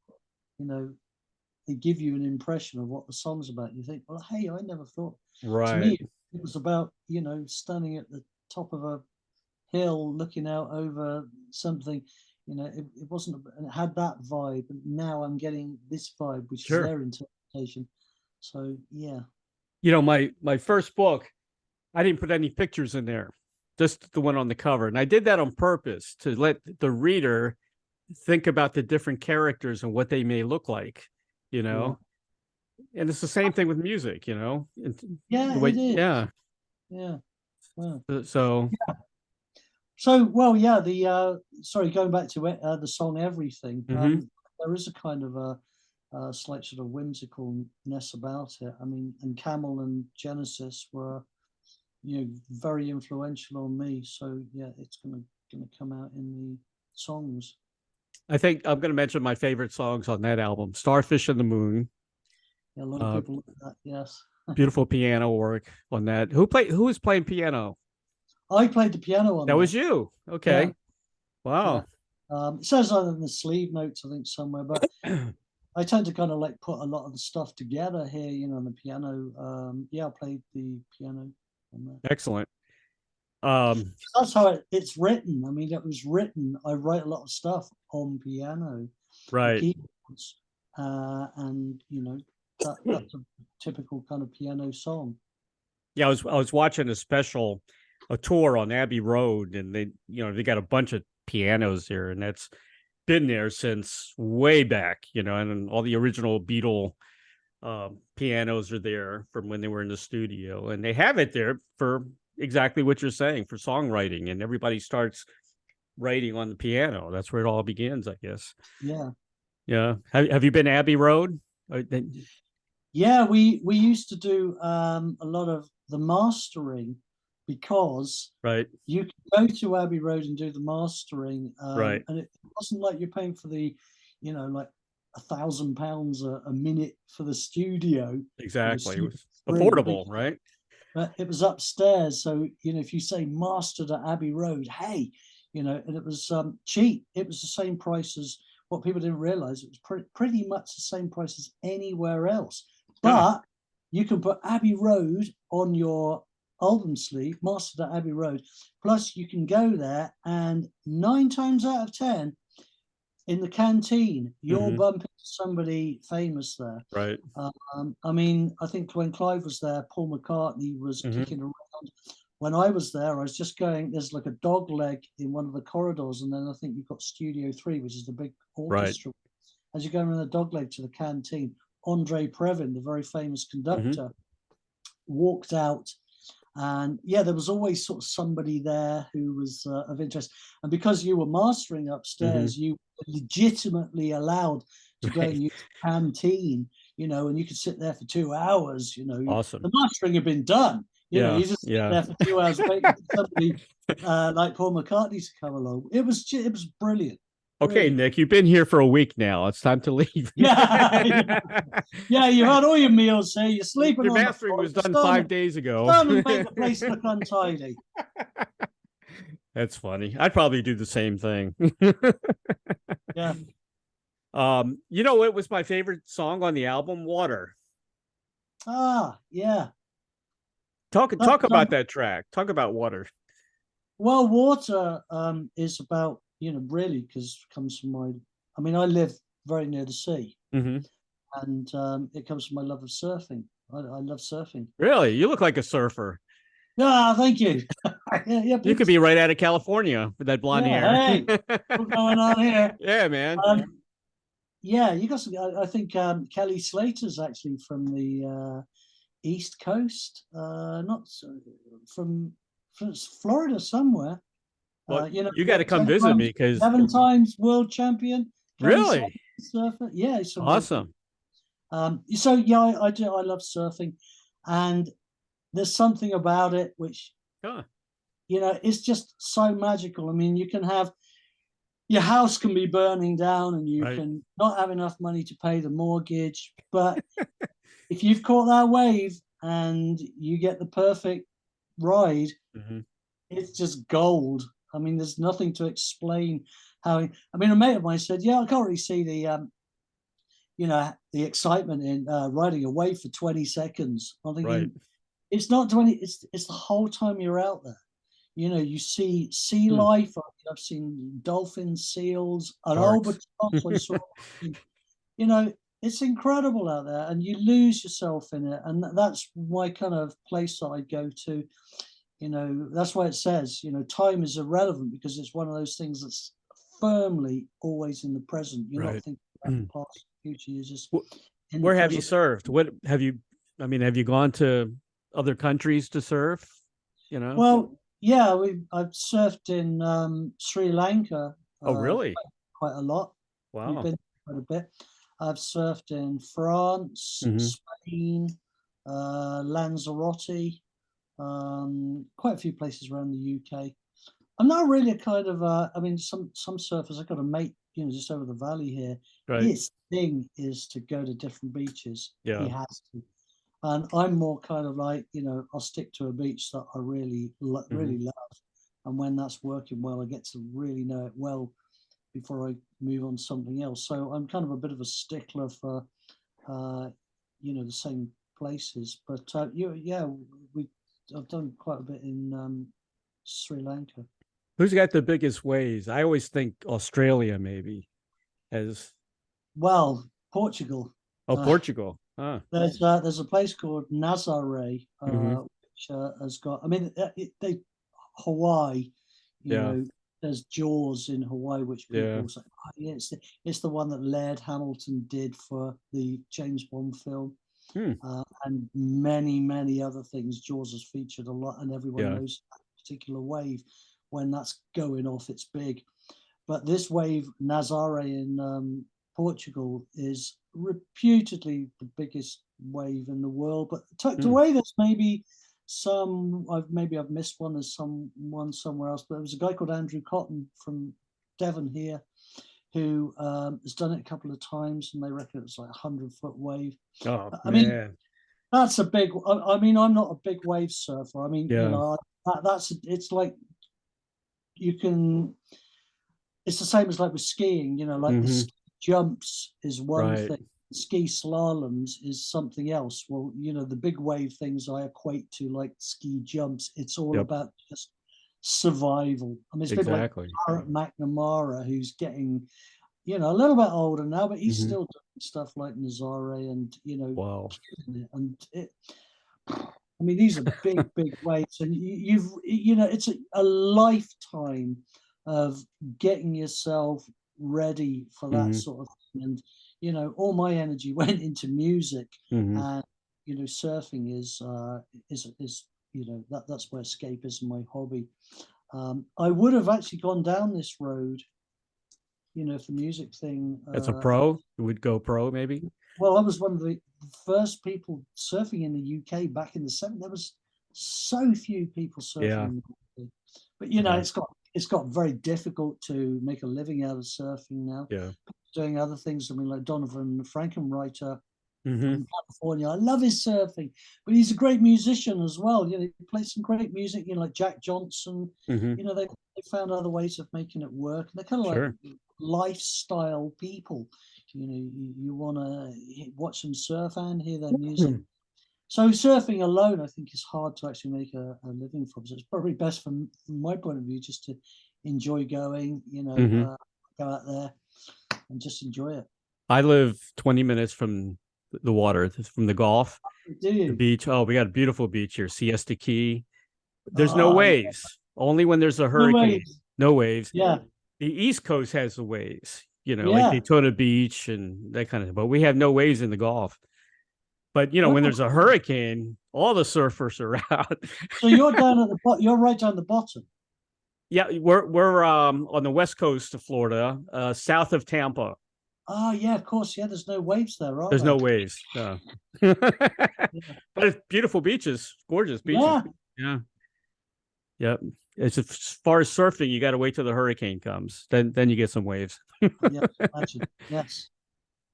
they give you an impression of what the song's about. You think, well, hey, I never thought. Right. To me, it was about, you know, standing at the top of a hill looking out over something. You know, it wasn't, it had that vibe. And now I'm getting this vibe, which Sure. is their interpretation. So, yeah. You know, my first book, I didn't put any pictures in there, just the one on the cover. And I did that on purpose to let the reader think about the different characters and what they may look like, you know. Yeah. And it's the same thing with music, you know. Yeah, way, it is. Yeah. Yeah. Wow. So. Yeah. So, well, yeah, sorry, going back to the song Everything, there is a kind of a slight sort of whimsicalness about it. I mean, and Camel and Genesis were, you know, very influential on me. So, yeah, it's gonna come out in the songs. I think I'm going to mention my favorite songs on that album, Starfish and the Moon. Yeah, a lot of people like that, yes. Beautiful piano work on that. Who was playing piano? I played the piano on that. Was you? Okay. Yeah. Wow. Yeah. It says that in the sleeve notes, I think, somewhere, but I tend to kind of like put a lot of the stuff together here, you know, on the piano. Yeah, I played the piano on that. Excellent. That's how it's written. I mean, it was written. I write a lot of stuff on piano, right? Keyboards, and you know, that's a typical kind of piano song. Yeah, I was watching a tour on Abbey Road, and they got a bunch of pianos there, and that's been there since way back, you know, and all the original Beatle pianos are there from when they were in the studio, and they have it there for exactly what you're saying, for songwriting, and everybody starts writing on the piano. That's where it all begins, I guess. Yeah. Have you been to Abbey Road? Yeah, we used to do a lot of the mastering, because you could go to Abbey Road and do the mastering, and it wasn't like you're paying for the, you know, like £1,000 a minute for the studio. Exactly. It was affordable, right? But it was upstairs, so, you know, if you say mastered at Abbey Road, hey, you know, and it was cheap. It was the same price as, what people didn't realize, it was pretty much the same price as anywhere else. But you can put Abbey Road on your album sleeve, mastered at Abbey Road. Plus, you can go there, and 9 times out of 10, in the canteen, you'll bump into somebody famous there. Right. I mean, I think when Clive was there, Paul McCartney was kicking around. When I was there, I was just going, there's like a dog leg in one of the corridors, and then I think you've got Studio 3, which is the big orchestra. As you go around the dog leg to the canteen, Andre Previn, the very famous conductor, walked out. And yeah, there was always sort of somebody there who was of interest. And because you were mastering upstairs, you were legitimately allowed to go and use the canteen, you know, and you could sit there for 2 hours, you know. Awesome. The mastering had been done. You know, you just sit there for 2 hours waiting for somebody like Paul McCartney to come along. It was brilliant. Okay, Nick, you've been here for a week now. It's time to leave. Yeah, you had all your meals here. You're sleeping. Your mastering was done 5 days ago. Make the place look untidy. That's funny. I'd probably do the same thing. Yeah. You know what was my favorite song on the album? Water. Yeah. Talk about that track. Talk about Water. Well, Water is about, you know, really, because it comes from I live very near the sea, and it comes from my love of surfing. I love surfing. Really? You look like a surfer. Yeah, thank you. Yeah, you could be right out of California with that blonde hair. Hey, what's going on here? Yeah, man. Yeah, you got some. I think Kelly Slater's actually from the East Coast, not from Florida somewhere. Well, you know, you got to come visit me, because 7 times world champion. Really? Surfer. Yeah, awesome. So yeah, I do. I love surfing, and there's something about it which, you know, it's just so magical. I mean, you can have your house can be burning down, and you can not have enough money to pay the mortgage, but if you've caught that wave and you get the perfect ride, it's just gold. I mean, there's nothing to explain how. I mean, a mate of mine said, "Yeah, I can't really see the, you know, the excitement in riding a wave for 20 seconds. I'm thinking, Right. it's not 20, it's the whole time you're out there. You know, you see sea life. I've seen dolphins, seals, an Sharks. albatross. I saw, you know, it's incredible out there, and you lose yourself in it. And that's my kind of place that I go to. You know, that's why it says, you know, time is irrelevant, because it's one of those things that's firmly always in the present. You're not Right. thinking about the past, future. You're just in the Where have you present. served? What have you, I mean, have you gone to other countries to surf? You know? Well, yeah, I've surfed in Sri Lanka Oh, really? quite a lot. We've Wow. been quite a bit. I've surfed in France, Spain, Lanzarote, quite a few places around the UK. I'm not really a kind of I mean, some surfers. I've got a mate, you know, just over the valley here. Right. His thing is to go to different beaches. Yeah. He has to. And I'm more kind of like, you know, I'll stick to a beach that I really love. And when that's working well, I get to really know it well before I move on to something else. So I'm kind of a bit of a stickler for, you know, the same places. But I've done quite a bit in Sri Lanka. Who's got the biggest waves? I always think Australia maybe as. Well, Portugal. Portugal. Huh. There's a place called Nazaré, which has got. I mean, Hawaii. You know, there's Jaws in Hawaii, which people say, oh, yeah, it's the one that Laird Hamilton did for the James Bond film, and many other things. Jaws has featured a lot, and everyone knows that particular wave. When that's going off, it's big. But this wave, Nazaré in Portugal, is reputedly the biggest wave in the world. But tucked away, there's maybe I've missed one. There's one somewhere else. But there was a guy called Andrew Cotton from Devon here who has done it a couple of times, and they reckon it's like 100-foot wave. Oh, I mean, that's a big. I mean, I'm not a big wave surfer. I mean, you know, it's like you can. It's the same as like with skiing. You know, like the ski jumps is one thing. Ski slaloms is something else. Well, you know, the big wave things I equate to like ski jumps. It's all about just survival. I mean, it's people like Barrett McNamara, who's getting, you know, a little bit older now, but he's still doing stuff like Nazare and, you know, and it. I mean, these are big waves, and you know, it's a lifetime of getting yourself ready for that sort of thing. And you know, all my energy went into music, and you know, surfing is you know, that's my escapism, my hobby. I would have actually gone down this road, you know, if the music thing. As a pro, you would go pro maybe. Well, I was one of the first people surfing in the UK back in the 70s. There was so few people surfing in the UK. But you know, it's got very difficult to make a living out of surfing now. Yeah. Doing other things. I mean, like Donovan Frankenreiter from California. I love his surfing, but he's a great musician as well. You know, he plays some great music, you know, like Jack Johnson. You know, they found other ways of making it work. And they're kind of like lifestyle people. You know, you want to watch them surf and hear their music. So surfing alone, I think, is hard to actually make a living from. So it's probably best from my point of view just to enjoy going, you know, go out there and just enjoy it. I live 20 minutes from the water, from the Gulf, the beach. Oh, we got a beautiful beach here, Siesta Key. There's no waves, only when there's a hurricane. No waves. Yeah. The East Coast has the waves, you know, like Daytona Beach and that kind of, but we have no waves in the Gulf. But, you know, when there's a hurricane, all the surfers are out. So you're down at the bottom, you're right down the bottom. Yeah, we're on the west coast of Florida, south of Tampa. Oh yeah, of course. Yeah, there's no waves there, right? There's no waves. No. But it's beautiful beaches, gorgeous beaches. Yeah. Yep. It's as far as surfing, you got to wait till the hurricane comes. Then you get some waves. Yes.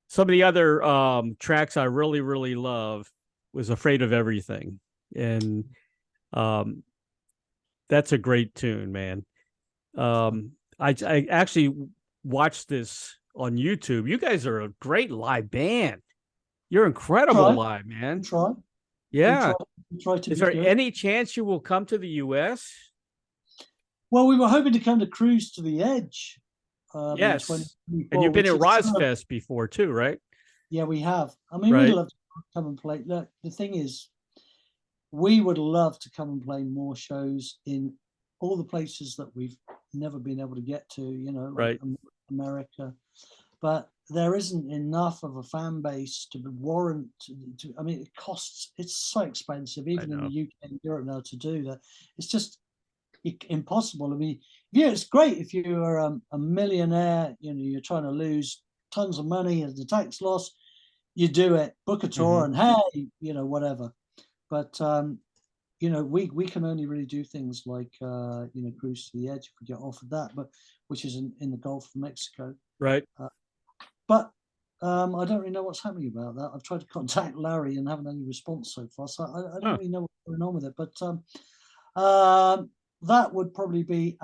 Some of the other tracks I really love was "Afraid of Everything," and that's a great tune, man. I actually watched this on YouTube. You guys are a great live band. You're incredible live, man. Try. Yeah. We try to Is be there good. any chance you will come to the US? Well, we were hoping to come to Cruise to the Edge. Yes. In And you've been at Rozfest before too, right? Yeah, we have. I mean, we'd love to come and play. Look, the thing is, we would love to come and play more shows in all the places that we've never been able to get to, you know, like America. But there isn't enough of a fan base to warrant. I mean, it costs. It's so expensive, even in the UK and Europe now, to do that. It's just impossible. I mean, yeah, it's great if you're a millionaire. You know, you're trying to lose tons of money as the tax loss. You do it, book a tour, and hey, you know, whatever. But you know, we can only really do things like you know, Cruise to the Edge if we get offered that, but which is in the Gulf of Mexico, right? But I don't really know what's happening about that. I've tried to contact Larry and haven't had any response so far, so I don't really know what's going on with it. But that would probably be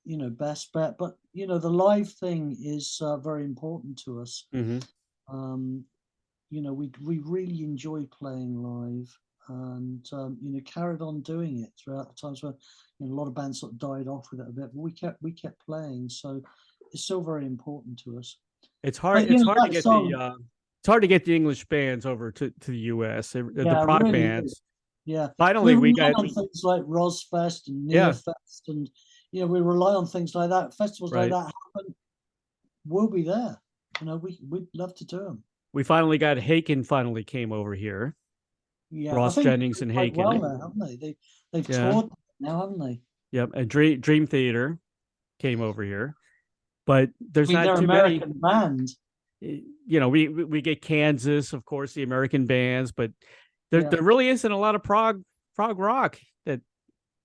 you know, best bet. But you know, the live thing is very important to us. You know, we really enjoy playing live, and you know, carried on doing it throughout the times when, you know, a lot of bands sort of died off with it a bit, but we kept playing, so it's still very important to us. It's hard. It's hard to get it's hard to get the English bands over to the US. The prog really bands. Is. Yeah. Finally, we got on things like Rozfest and Neofest, and you know, we rely on things like that. Festivals like that happen. We'll be there. You know, we'd love to do them. We finally got Haken. Finally came over here. Yeah, Ross Jennings and Haken. Well, there, haven't they? They've toured now, haven't they? Yep. And Dream Theater came over here, but there's not too American many bands. You know, we get Kansas, of course, the American bands, but there really isn't a lot of prog rock that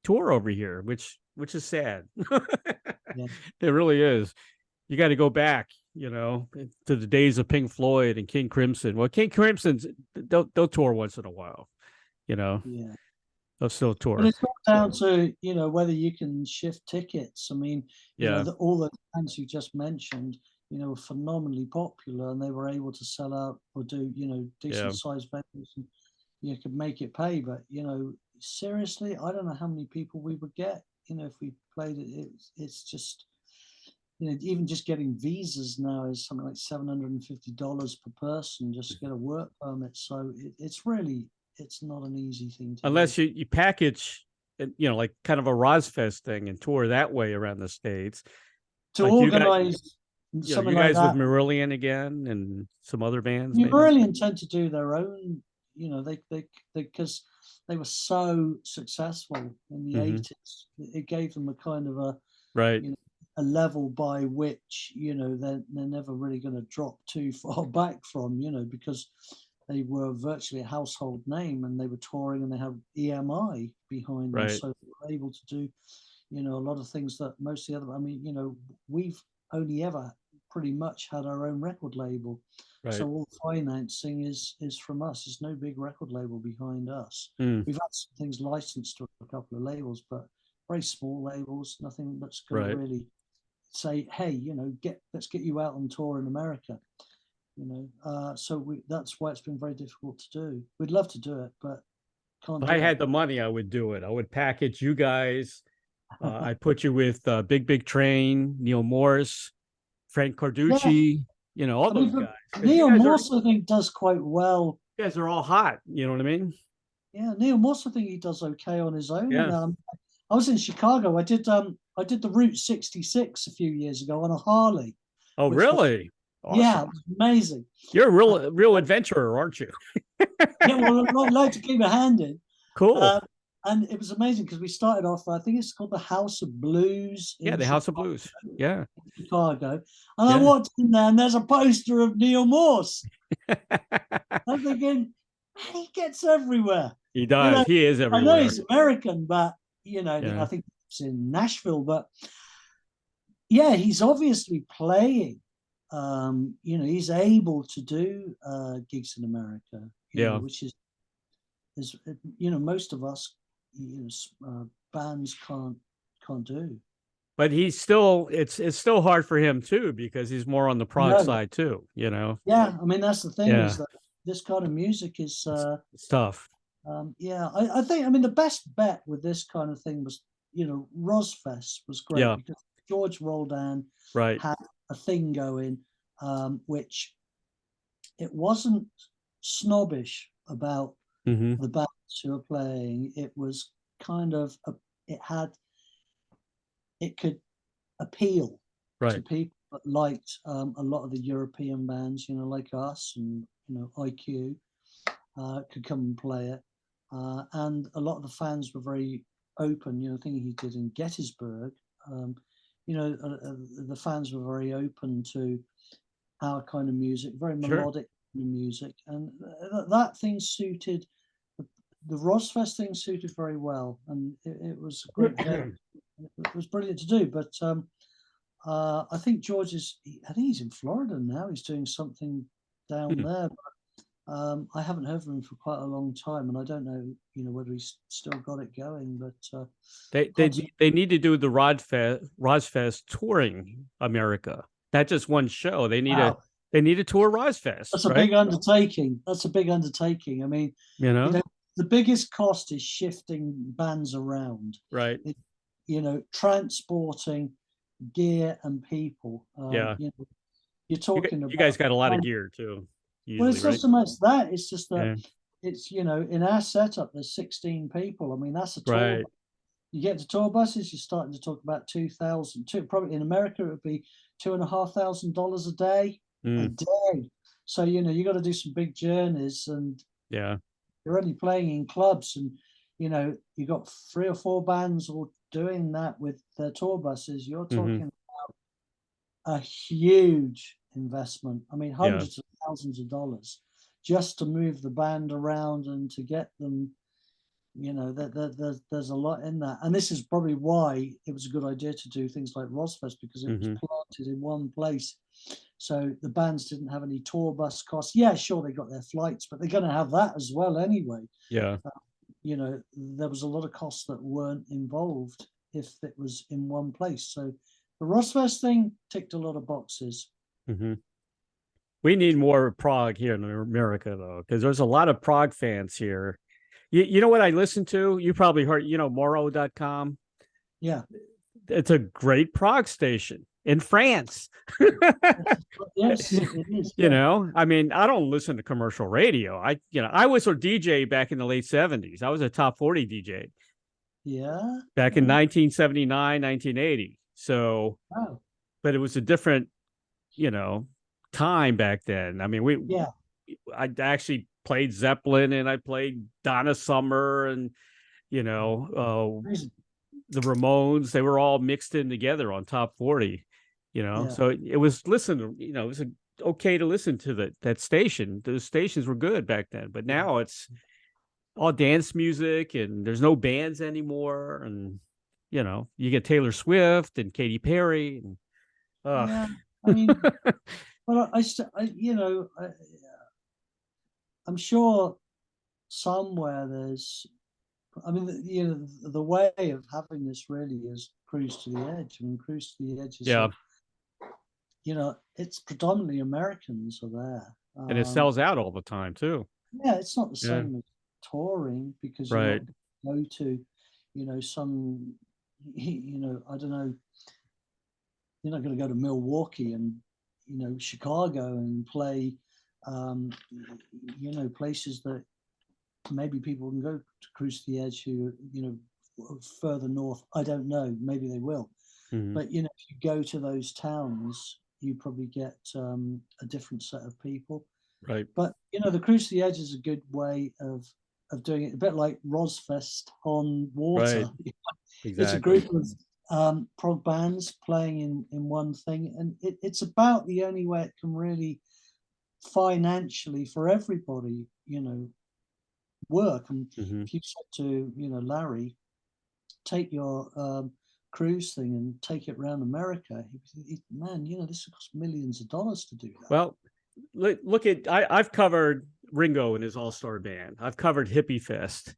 tour over here, which is sad. It really is. You got to go back, you know, to the days of Pink Floyd and King Crimson. Well, King Crimson's they'll tour once in a while, you know. Yeah, they'll still tour. But it's all down to, you know, whether you can shift tickets. I mean, you know, all the bands you just mentioned, you know, were phenomenally popular, and they were able to sell out or do, you know, decent sized venues, and you could make it pay. But you know, seriously, I don't know how many people we would get. You know, if we played it, it's just. You know, even just getting visas now is something like $750 per person just to get a work permit. So it's not an easy thing to unless do. you package, you know, like kind of a Rozfest thing and tour that way around the States. To like organize something you guys like that. with Marillion again and some other bands. Marillion tend to do their own, you know, they because they were so successful in the 80s. It gave them a kind of a you know, a level by which, you know, they're never really going to drop too far back from, you know, because they were virtually a household name and they were touring and they have EMI behind them. So they were able to do, you know, a lot of things that most of the other, I mean, you know, we've only ever pretty much had our own record label. So all financing is from us. There's no big record label behind us. We've had some things licensed to a couple of labels, but very small labels, nothing that's going to really say, hey, you know, let's get you out on tour in America, you know. So that's why it's been very difficult to do. We'd love to do it, but can't. If I had the money, I would do it. I would package you guys. I put you with Big Train, Neil Morse, Frank Carducci, you know, all those guys. Neil Morse, I think, does quite well. You guys are all hot, you know what I mean? Yeah, Neil Morse, I think he does okay on his own. Yeah. I was in Chicago. I did the Route 66 a few years ago on a Harley. Oh, really? Awesome. Yeah, it was amazing. You're a real adventurer, aren't you? Yeah, well, I'd like to keep a hand in. Cool. And it was amazing because we started off, I think it's called the House of Blues. Yeah, the House of Blues. Yeah. Chicago. And I walked in there and there's a poster of Neil Morse. I'm thinking, man, he gets everywhere. He does. You know, he is everywhere. I know he's American, but, you know, I think it's in Nashville, but yeah, he's obviously playing. You know, he's able to do gigs in America. You know, which is, you know, most of us, you know, bands can't do. but he's still it's still hard for him too, because he's more on the prog side too, you know. Yeah, I mean that's the thing is Yeah. that this kind of music is It's tough. yeah, I think, I mean, the best bet with this kind of thing was, Rosfest was great Yeah. because George Roldan Right. had a thing going, which it wasn't snobbish about Mm-hmm. the bands who were playing. It was kind of, it could appeal to Right. people that liked a lot of the European bands, like us and, IQ could come and play it. And a lot of the fans were very open, thinking he did in Gettysburg. The fans were very open to our kind of music, very melodic music. And that thing suited, the Rosfest thing suited very well. And it was a great day. It was brilliant to do. But I think George I think he's in Florida now. He's doing something down there. I haven't heard from him for quite a long time, and I don't know, whether he's still got it going. But they need to do the Rosfest touring America, not just one show. They need a tour Rosfest. That's a big undertaking. That's a big undertaking. I mean, the biggest cost is shifting bands around. Right. Transporting gear and people. Yeah. You're talking about. You guys got a lot of gear too. Usually, well, it's not so much that. It's just that it's, in our setup, there's 16 people. I mean, that's a tour. Right. You get to tour buses, you're starting to talk about $2,000. Probably in America, it would be $2,500 a day. A day. So, you got to do some big journeys, and you're only playing in clubs, and you got 3 or 4 bands all doing that with their tour buses. You're talking about a huge investment. I mean, hundreds of thousands of dollars just to move the band around and to get them. There's a lot in that, and this is probably why it was a good idea to do things like Rosfest, because it was planted in one place, so the bands didn't have any tour bus costs. Yeah, sure, they got their flights, but they're going to have that as well anyway. Yeah. There was a lot of costs that weren't involved if it was in one place. So the Rosfest thing ticked a lot of boxes. Mm-hmm. We need more prog here in America, though, because there's a lot of prog fans here. You know what I listen to? You probably heard, Moro.com. Yeah. It's a great prog station in France. Yes, it is. I mean, I don't listen to commercial radio. I was a DJ back in the late 70s. I was a top 40 DJ. Yeah. Back in 1979, 1980. So, but it was a different, time back then. I mean, I actually played Zeppelin, and I played Donna Summer, and the Ramones. They were all mixed in together on top 40. So it was it was okay to listen to that station. Those stations were good back then, but now it's all dance music, and there's no bands anymore, and you get Taylor Swift and Katy Perry, and I mean, well, I'm sure somewhere there's, I mean, the way of having this really is Cruise to the Edge. I mean, Cruise to the Edge is, it's predominantly Americans are there. And it sells out all the time too. Yeah, it's not the same as touring, because you go to, some, I don't know, you're not going to go to Milwaukee and, Chicago and play, places that maybe people can go to Cruise to the Edge who, further north. I don't know. Maybe they will. But, if you go to those towns, you probably get a different set of people. Right. But, the Cruise to the Edge is a good way of doing it, a bit like Rosfest on water. Right. Exactly. It's a group of prog bands playing in one thing, and it's about the only way it can really financially for everybody, work. And if you said to Larry, take your cruise thing and take it around America, man, this costs millions of dollars to do that. Well, look at I've covered Ringo and his all-star band. I've covered Hippie Fest.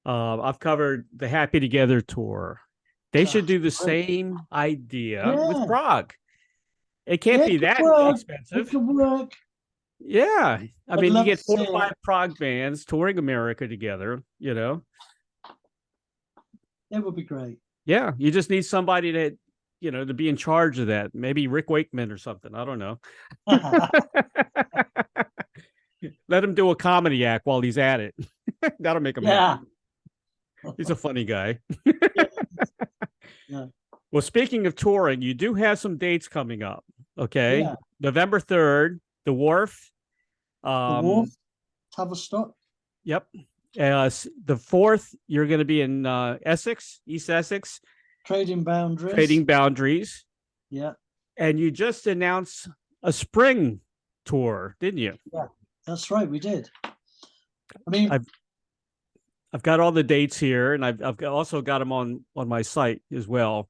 I've covered the Happy Together tour. They should do the same idea with Yeah. Prog. It can't Yeah, be it could that work. It expensive. could work. Yeah. I I'd mean, you love get to 4 see or 5 it. Prog bands touring America together, It would be great. Yeah, you just need somebody that, to be in charge of that. Maybe Rick Wakeman or something. I don't know. Let him do a comedy act while he's at it. That'll make him happy. He's a funny guy. Yeah. Well, speaking of touring, you do have some dates coming up. Okay. Yeah. November 3rd, The Wharf. The Wharf, Tavistock. Yep. The 4th, you're going to be in Essex, East Essex. Trading Boundaries. Yeah. And you just announced a spring tour, didn't you? Yeah, that's right. We did. I mean, I've got all the dates here, and I've also got them on my site as well.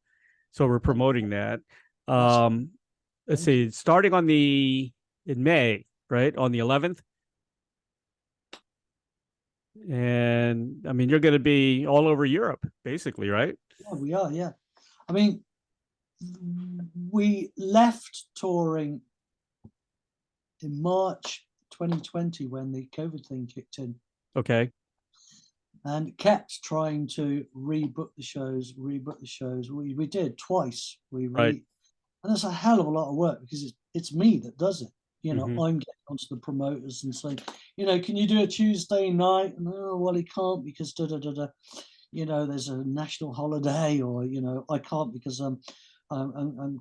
So we're promoting that. Let's see, starting in May, right? On the 11th. And I mean, you're going to be all over Europe, basically, right? Yeah, we are. Yeah. I mean, we left touring in March 2020 when the COVID thing kicked in. Okay. And kept trying to rebook the shows. We did twice. Right. And it's a hell of a lot of work because it's me that does it. Mm-hmm. I'm getting onto the promoters and saying, can you do a Tuesday night? And well, he can't because there's a national holiday, or I can't because I'm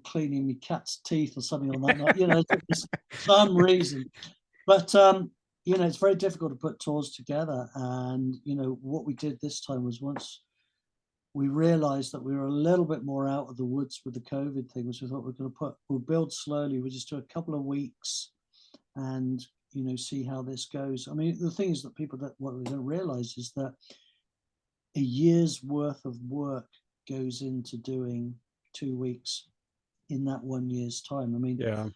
cleaning my cat's teeth or something on that night. Some reason. But it's very difficult to put tours together. And what we did this time was, once we realized that we were a little bit more out of the woods with the COVID thing, which we thought we'll build slowly. We'll just do a couple of weeks and see how this goes. I mean, the thing is that what we don't realize is that a year's worth of work goes into doing 2 weeks in that 1 year's time. I mean, yeah.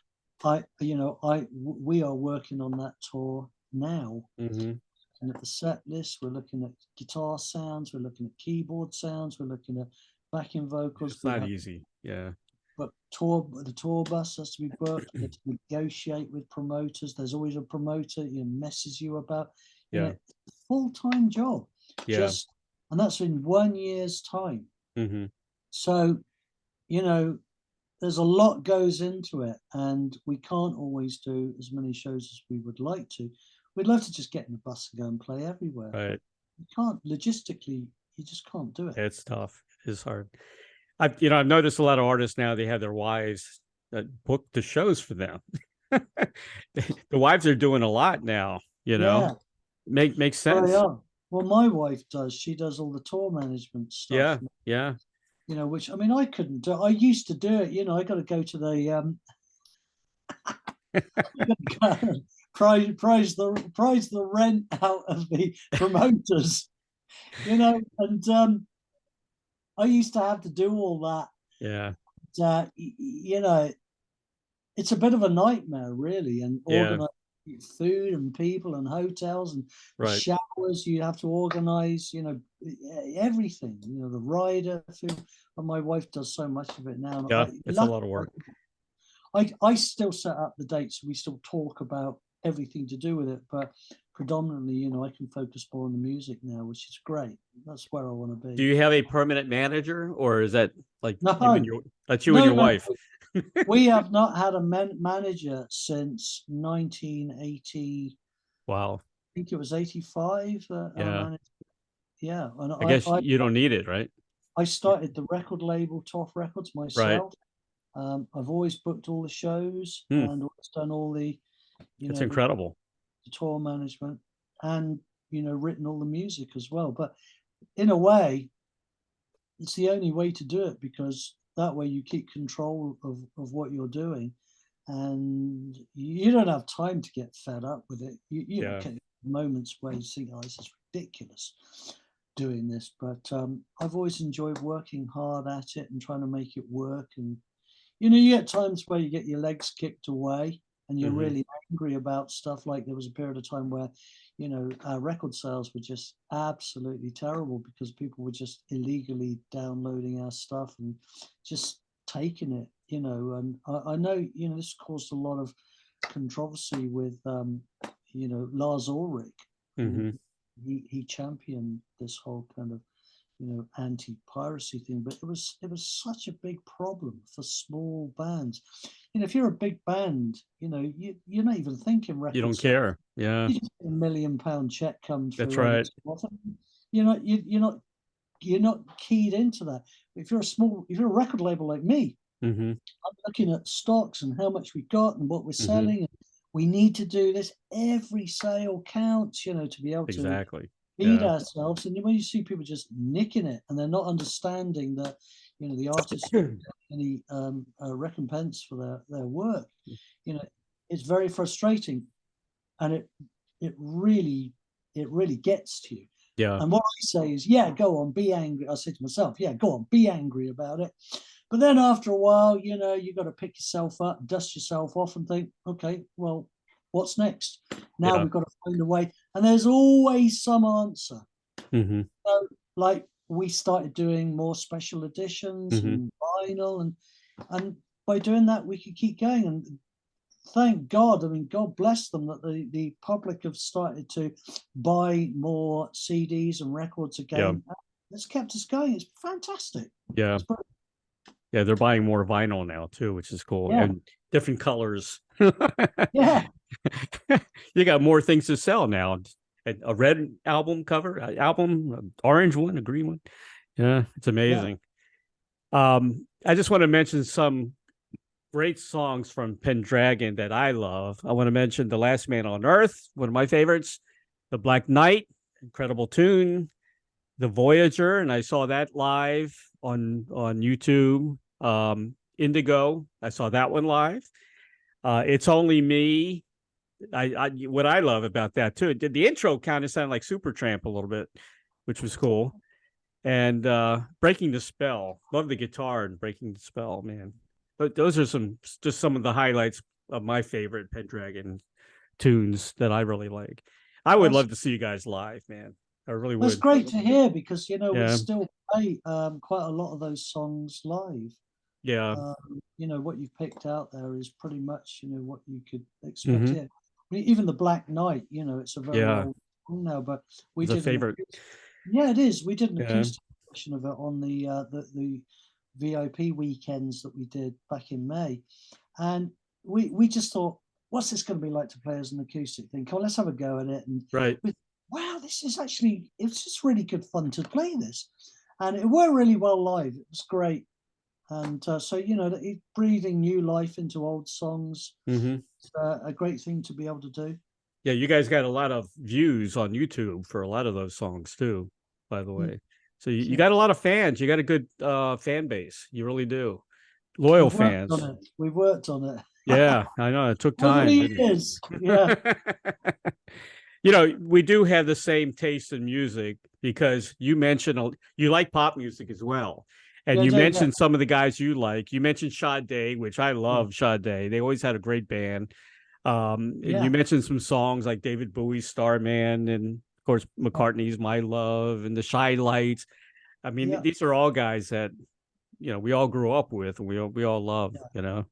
We are working on that tour now. Mm-hmm. And at the set list, we're looking at guitar sounds, we're looking at keyboard sounds, we're looking at backing vocals. It's not easy. Yeah. But the tour bus has to be booked. We have to negotiate with promoters. There's always a promoter messes you about. It's a full-time job. Yeah. And that's in 1 year's time. Mm-hmm. So, there's a lot goes into it, and we can't always do as many shows as we would like to. We'd love to just get in the bus and go and play everywhere. Right. You can't, logistically, you just can't do it. It's tough. It's hard. I've noticed a lot of artists now, they have their wives that book the shows for them. The wives are doing a lot now, Yeah. Makes sense. Well, my wife does. She does all the tour management stuff. Yeah. Which, I mean, I couldn't do. I used to do it. I got to go to the prize the rent out of the promoters. And I used to have to do all that. Yeah. It's a bit of a nightmare, really, and organize food and people and hotels and showers. You have to organize, everything. The rider food. And my wife does so much of it now. Yeah, it's a lot of work. I still set up the dates. We still talk about everything to do with it, but predominantly, I can focus more on the music now, which is great. That's where I want to be. Do you have a permanent manager, or is that like no, that's you and your wife? We have not had a manager since 1980. Wow. I think it was 85. Yeah. And I guess you don't need it, right? I started the record label, Toff Records, myself. Right. I've always booked all the shows and always done all the, It's incredible. The tour management and, written all the music as well. But in a way, it's the only way to do it, because that way you keep control of what you're doing, and you don't have time to get fed up with it. You get moments where you think, oh, this is ridiculous doing this. But I've always enjoyed working hard at it and trying to make it work. And, you get times where you get your legs kicked away. and you're really angry about stuff. Like there was a period of time where, you know, our record sales were just absolutely terrible because people were just illegally downloading our stuff and just taking it, you know. And I know, you know, this caused a lot of controversy with, you know, Lars Ulrich. He championed this whole kind of, you know, anti-piracy thing, but it was such a big problem for small bands. You know, if you're a big band, you know, you're not even thinking records. You don't care. Yeah, you just get $1 million check come through. That's right. You're not keyed into that. If you're a record label like me, I'm looking at stocks and how much we got and what we're selling. And we need to do this. Every sale counts, you know, to be able to feed ourselves. And when you see people just nicking it and they're not understanding that, you know, the artists don't get any recompense for their work, you know, it's very frustrating, and it really gets to you. Yeah. And what I say is, yeah, go on, be angry. I say to myself, yeah, go on, be angry about it. But then after a while, you know, you got to pick yourself up, dust yourself off, and think, okay, well, what's next? Now we've got to find a way. And there's always some answer. So, like, we started doing more special editions and vinyl, and by doing that, we could keep going. And thank God, I mean, God bless them, that the public have started to buy more CDs and records again. It's kept us going. It's fantastic. Yeah. Yeah, they're buying more vinyl now too, which is cool. And different colors. Yeah. You got more things to sell now. A red album cover, an orange one, a green one. Yeah, it's amazing. I just want to mention some great songs from Pendragon that I love. I want to mention The Last Man on Earth, one of my favorites. The Black Knight, incredible tune. The Voyager, and I saw that live on YouTube. Indigo, I saw that one live. It's Only Me. What I love about that too, the intro kind of sounded like Supertramp a little bit, which was cool. And Breaking the Spell, love the guitar and Breaking the Spell, man. But those are some of the highlights of my favorite Pendragon tunes that I really like. I would love to see you guys live, man. I really would. It's great to hear, because, you know, we still play quite a lot of those songs live. Yeah. You know, what you've picked out there is pretty much, you know, what you could expect here. I mean, even The Black Knight, you know, it's a very old song now, but we did a favorite. Yeah, it is. We did an acoustic version of it on the VIP weekends that we did back in May, and we just thought, what's this going to be like to play as an acoustic thing? Come on, let's have a go at it. And wow, it's just really good fun to play this, and it worked really well live. It was great. And so, you know, breathing new life into old songs, it's a great thing to be able to do. Yeah, you guys got a lot of views on YouTube for a lot of those songs too, by the way. So you got a lot of fans. You got a good fan base. You really do. Loyal fans. We've worked on it. Yeah, I know. It took time. It is. Yeah. You know, we do have the same taste in music, because you mentioned you like pop music as well. And you mentioned some of the guys you like. You mentioned Sade, which I love. Sade. They always had a great band. And you mentioned some songs like David Bowie's Starman, and of course McCartney's My Love, and the Shy Lights. I mean, these are all guys that, you know, we all grew up with, and we all love, you know.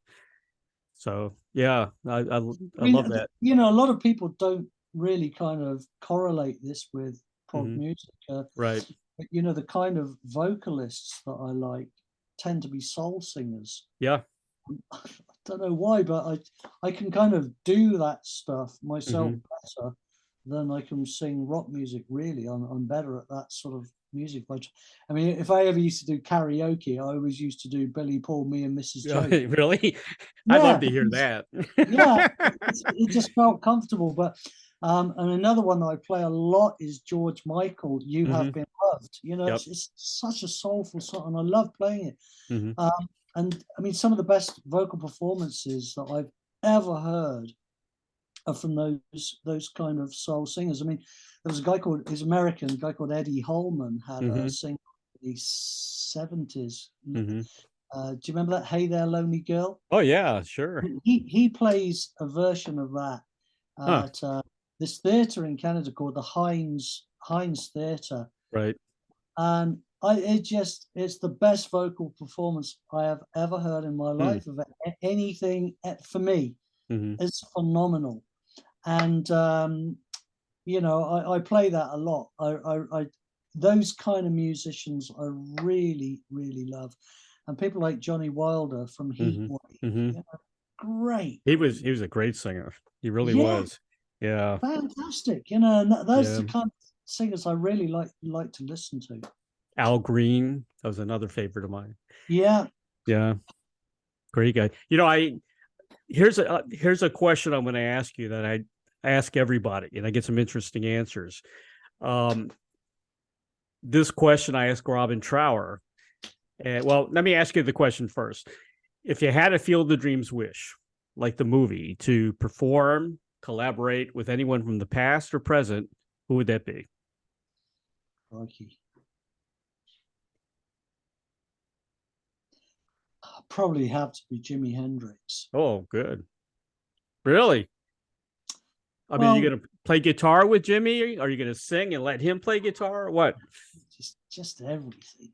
So I love that. You know, a lot of people don't really kind of correlate this with prog music. Right. But, you know, the kind of vocalists that I like tend to be soul singers. Yeah. I don't know why, but I can kind of do that stuff myself better than I can sing rock music, really. I'm better at that sort of music. But I mean, if I ever used to do karaoke, I always used to do Billy Paul, Me and Mrs. Jones. Really? I'd love to hear that. It just felt comfortable. But and another one that I play a lot is George Michael, You Have Been Loved. You know, it's such a soulful song, and I love playing it. And I mean, some of the best vocal performances that I've ever heard are from those kind of soul singers. I mean, there was he's American, a guy called Eddie Holman, had a singer in the 70s. Do you remember that "Hey There, Lonely Girl"? Oh yeah, sure. He plays a version of that at this theatre in Canada called the Heinz Theatre, Right. and it's the best vocal performance I have ever heard in my life of anything for me. It's phenomenal, and I play that a lot. I those kind of musicians I really love, and people like Johnny Wilder from Heatwave, great. He was a great singer. He really was. Yeah, fantastic. And those are the kind of singers I really like to listen to. Al Green, that was another favorite of mine. Yeah, great guy. Here's a question I'm going to ask you that I ask everybody, and I get some interesting answers. This question I asked Robin Trower. Well, let me ask you the question first. If you had a Field of Dreams wish, like the movie, to perform, collaborate with anyone from the past or present, who would that be? Marquee. Probably have to be Jimi Hendrix. Oh, good. Really? I mean, are you going to play guitar with Jimmy? Are you going to sing and let him play guitar or what? Just everything.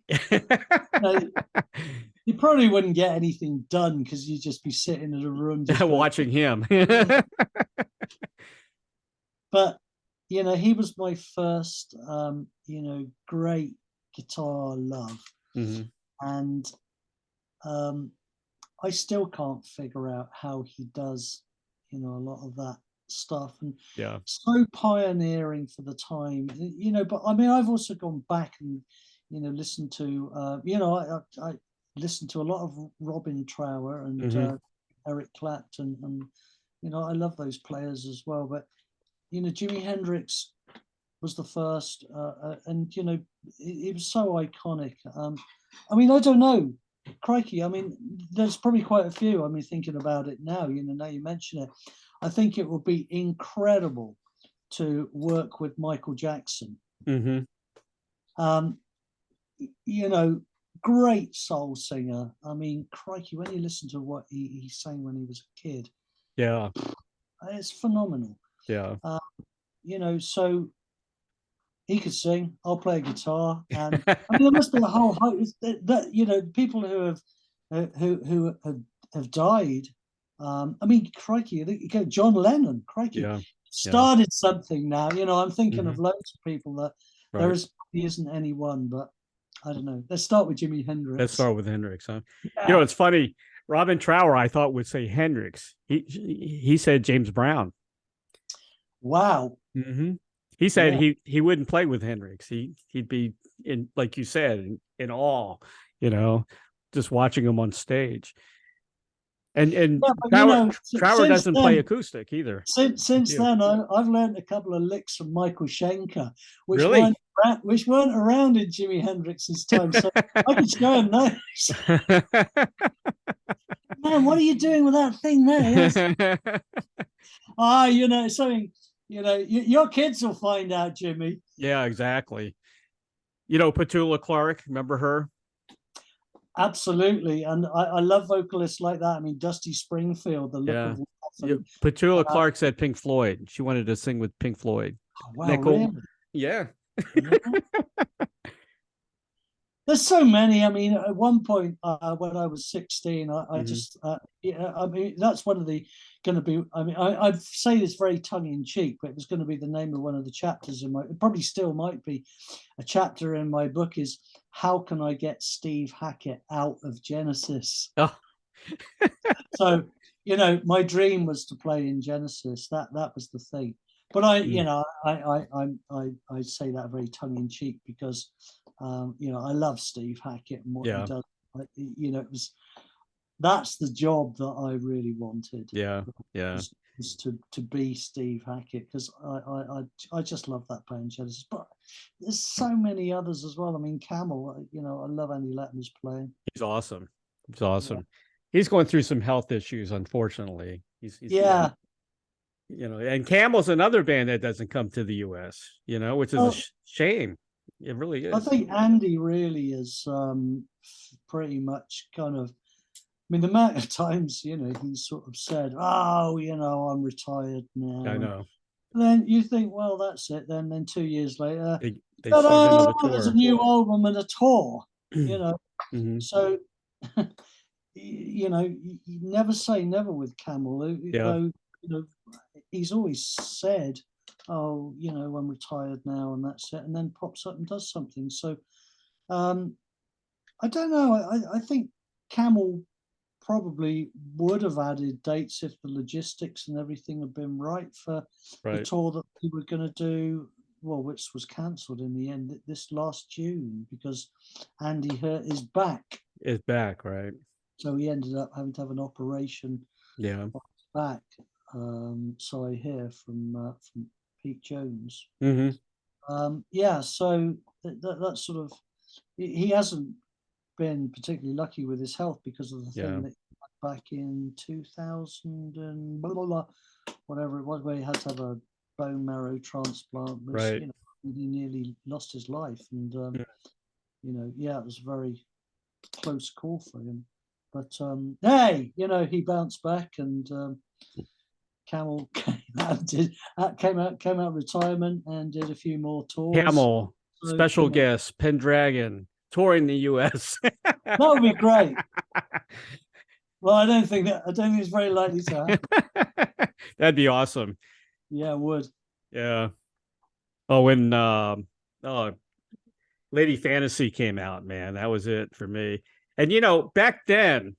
You probably wouldn't get anything done because you'd just be sitting in a room watching him. But he was my first great guitar love. And I still can't figure out how he does a lot of that stuff, and so pioneering for the time, but I mean I've also gone back and listened to I listened to a lot of Robin Trower and Eric Clapton, and I love those players as well, but Jimi Hendrix was the first, and it was so iconic. I mean, I don't know, crikey, I mean there's probably quite a few. I mean, thinking about it now, now you mention it, I think it would be incredible to work with Michael Jackson. Great soul singer. I mean, crikey, when you listen to what he sang when he was a kid, it's phenomenal. So he could sing. I'll play a guitar, and I mean, there must be a whole that people who have died. I mean, crikey, John Lennon, crikey, started something now. I'm thinking of loads of people that there isn't any one, but I don't know. Let's start with Jimi Hendrix. Let's start with Hendrix, huh? Yeah. It's funny. Robin Trower, I thought, would say Hendrix. He said James Brown. Wow. He said he wouldn't play with Hendrix. He'd be in, like you said, in awe, just watching him on stage. And Trower doesn't play acoustic either. Since then, I've learned a couple of licks from Michael Schenker, which weren't around in Jimi Hendrix's time. So I can show him those. Man, what are you doing with that thing there? Something. Your kids will find out, Jimmy. Yeah, exactly. Petula Clark, remember her? Absolutely, and I love vocalists like that. I mean, Dusty Springfield, the look of life. Petula Clark said Pink Floyd. She wanted to sing with Pink Floyd. Oh, wow, really? Yeah. There's so many. I mean, at one point when I was 16, I just, I mean, that's one of the going to be. I mean, I say this very tongue in cheek, but it was going to be the name of one of the chapters in my. It probably still might be a chapter in my book. Is how can I get Steve Hackett out of Genesis? Oh. So my dream was to play in Genesis. That was the thing. But I say that very tongue in cheek because. I love Steve Hackett and what he does. That's the job that I really wanted. Was to be Steve Hackett, because I just love that band Genesis. But there's so many others as well. I mean, Camel. I love Andy Letterman's playing. He's awesome. He's going through some health issues, unfortunately. He's and Camel's another band that doesn't come to the U.S. Which is a shame. It really is. I think Andy really is pretty much kind of, I mean, the amount of times, you know, he sort of said, oh, you know, I'm retired now. I know. And then you think, well, that's it. Then 2 years later, They start another there's a tour. new album and a tour, you know. Mm-hmm. So, you know, you never say never with Camel, though, you know, he's always said, oh, you know, I'm retired now and that's it, and then pops up and does something. So I don't know. I think Camel probably would have added dates if the logistics and everything had been right for the tour that we were going to do, well, which was cancelled in the end this last June because Andy hurt his back. His back, right? So he ended up having to have an operation on his back. So I hear from Pete Jones. Mm-hmm. Yeah, so that's sort of, he hasn't been particularly lucky with his health because of the thing that back in 2000 and blah, blah, blah, whatever it was, where he had to have a bone marrow transplant, which, you know, he nearly lost his life. And, you know, yeah, it was a very close call for him. But, hey, you know, he bounced back and Camel came out retirement and did a few more tours. Camel, so, special guest, Pendragon, touring the US. That would be great. Well, I don't think it's very likely to happen. That'd be awesome. Yeah, it would. Yeah. Oh, when Lady Fantasy came out, man, that was it for me. And you know, back then,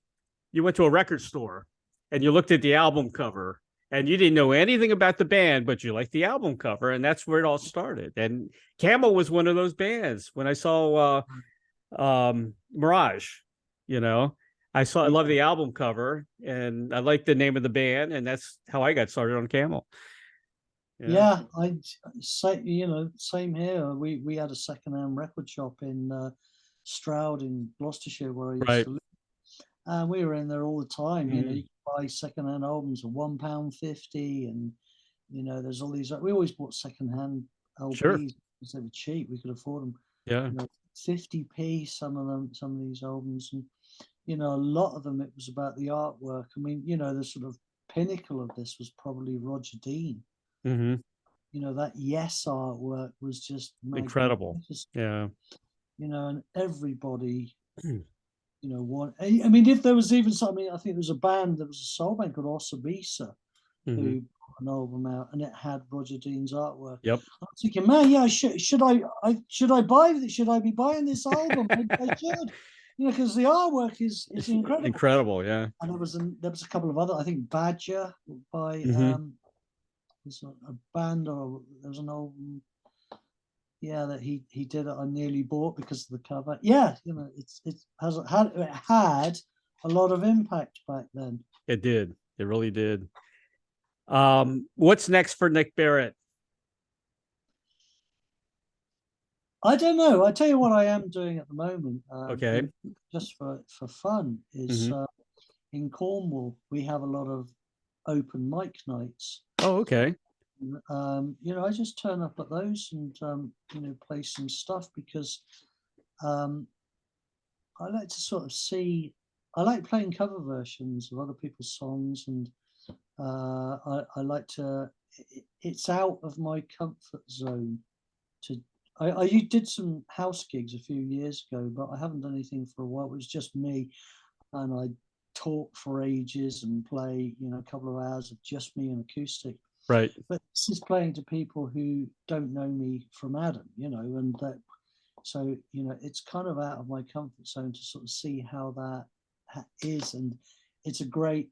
you went to a record store and you looked at the album cover and you didn't know anything about the band, but you liked the album cover, and that's where it all started. And Camel was one of those bands. When I saw Mirage, you know, I love the album cover and I liked the name of the band, and that's how I got started on Camel. Yeah, I'd say, you know, same here. We had a secondhand record shop in Stroud in Gloucestershire where I used to live. And we were in there all the time. You know, you could buy secondhand albums at £1.50, and you know, there's all these. We always bought secondhand LPs because they were cheap. We could afford them. Yeah, you know, 50p some of these albums, and you know, a lot of them it was about the artwork. I mean, you know, the sort of pinnacle of this was probably Roger Dean. Mm-hmm. You know, that Yes artwork was just incredible. Yeah, you know, and everybody. You know, one. I mean, if there was even something, I think there was a band, there was a soul band called Osabisa, who put an album out, and it had Roger Dean's artwork. Yep. I was thinking, man, yeah, should I buy this? Should I be buying this album? I should, you know, because the artwork is incredible. Incredible, yeah. And there was a couple of other. I think Badger by there's a band, or there was an album. Yeah, that he did it. I nearly bought because of the cover. Yeah, you know, it had a lot of impact back then. It did. It really did. What's next for Nick Barrett? I don't know. I tell you what I am doing at the moment. Okay. Just for fun is in Cornwall we have a lot of open mic nights. Oh, okay. You know, I just turn up at those and you know, play some stuff because I like to sort of see. I like playing cover versions of other people's songs, and I like to. It's out of my comfort zone. I did some house gigs a few years ago, but I haven't done anything for a while. It was just me, and I talk for ages and play, you know, a couple of hours of just me and acoustic. Right. But this is playing to people who don't know me from Adam, you know, and that, so, you know, it's kind of out of my comfort zone to sort of see how that is. And it's a great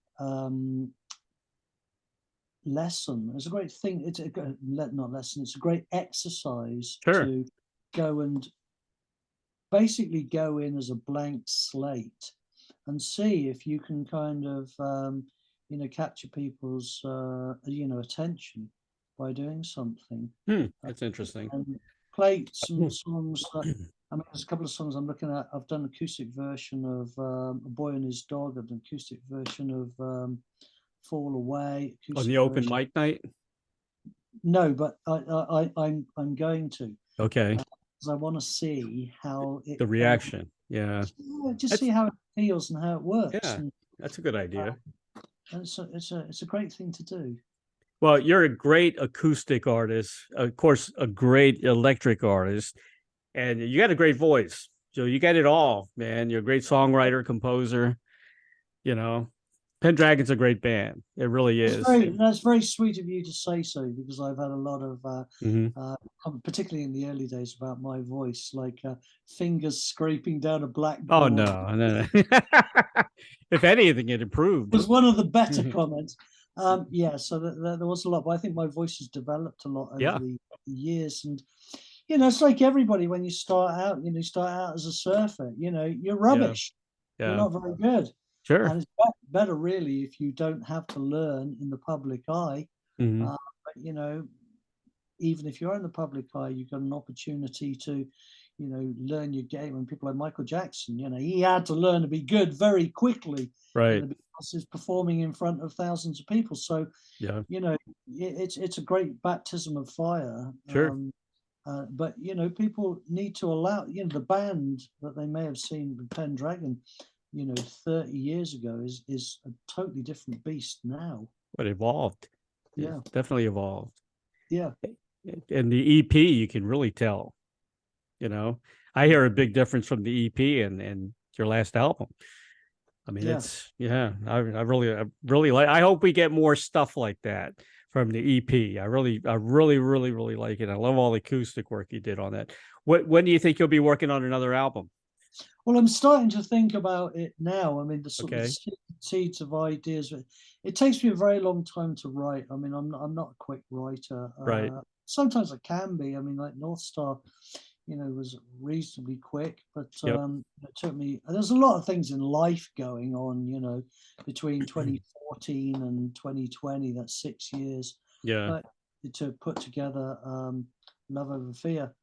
lesson. It's a great thing. It's not lesson. It's a great exercise to go and basically go in as a blank slate and see if you can kind of, you know, capture people's, you know, attention by doing something. That's interesting. And play some songs. I mean, there's a couple of songs I'm looking at. I've done an acoustic version of A Boy and His Dog. I've done an acoustic version of Fall Away. On the open mic night? No, but I'm going to. Okay. because I want to see how it The reaction. just see how it feels and how it works. Yeah, and that's a good idea. it's a great thing to do. Well, you're a great acoustic artist, of course, a great electric artist, and you got a great voice. So you got it all, man. You're a great songwriter, composer. You know, Pendragon's a great band. It really is. That's very sweet of you to say so, because I've had a lot of, particularly in the early days, about my voice, like fingers scraping down a blackboard. Oh no. If anything, it improved. It was one of the better comments. So there was a lot, but I think my voice has developed a lot over the years. And it's like everybody, when you start out, you start out as a surfer, you're rubbish. You're not very good. Sure. And it's better really if you don't have to learn in the public eye. But even if you're in the public eye, you've got an opportunity to learn your game. And people like Michael Jackson, he had to learn to be good very quickly, right? Because he's performing in front of thousands of people. So it's a great baptism of fire. Sure. But people need to allow the band that they may have seen with Pendragon 30 years ago is a totally different beast now. But evolved. Yeah, it's definitely evolved. Yeah. And the EP, you can really tell. I hear a big difference from the EP and your last album. I mean, I really like. I hope we get more stuff like that from the EP. I really like it. I love all the acoustic work you did on that. When do you think you'll be working on another album? Well, I'm starting to think about it now. I mean, the sort of seeds of ideas. It takes me a very long time to write. I mean, I'm not a quick writer. Right. Sometimes I can be. I mean, like North Star, was reasonably quick, but it took me. There's a lot of things in life going on, between 2014 and 2020. That's 6 years. Yeah. To put together Love Over Fear.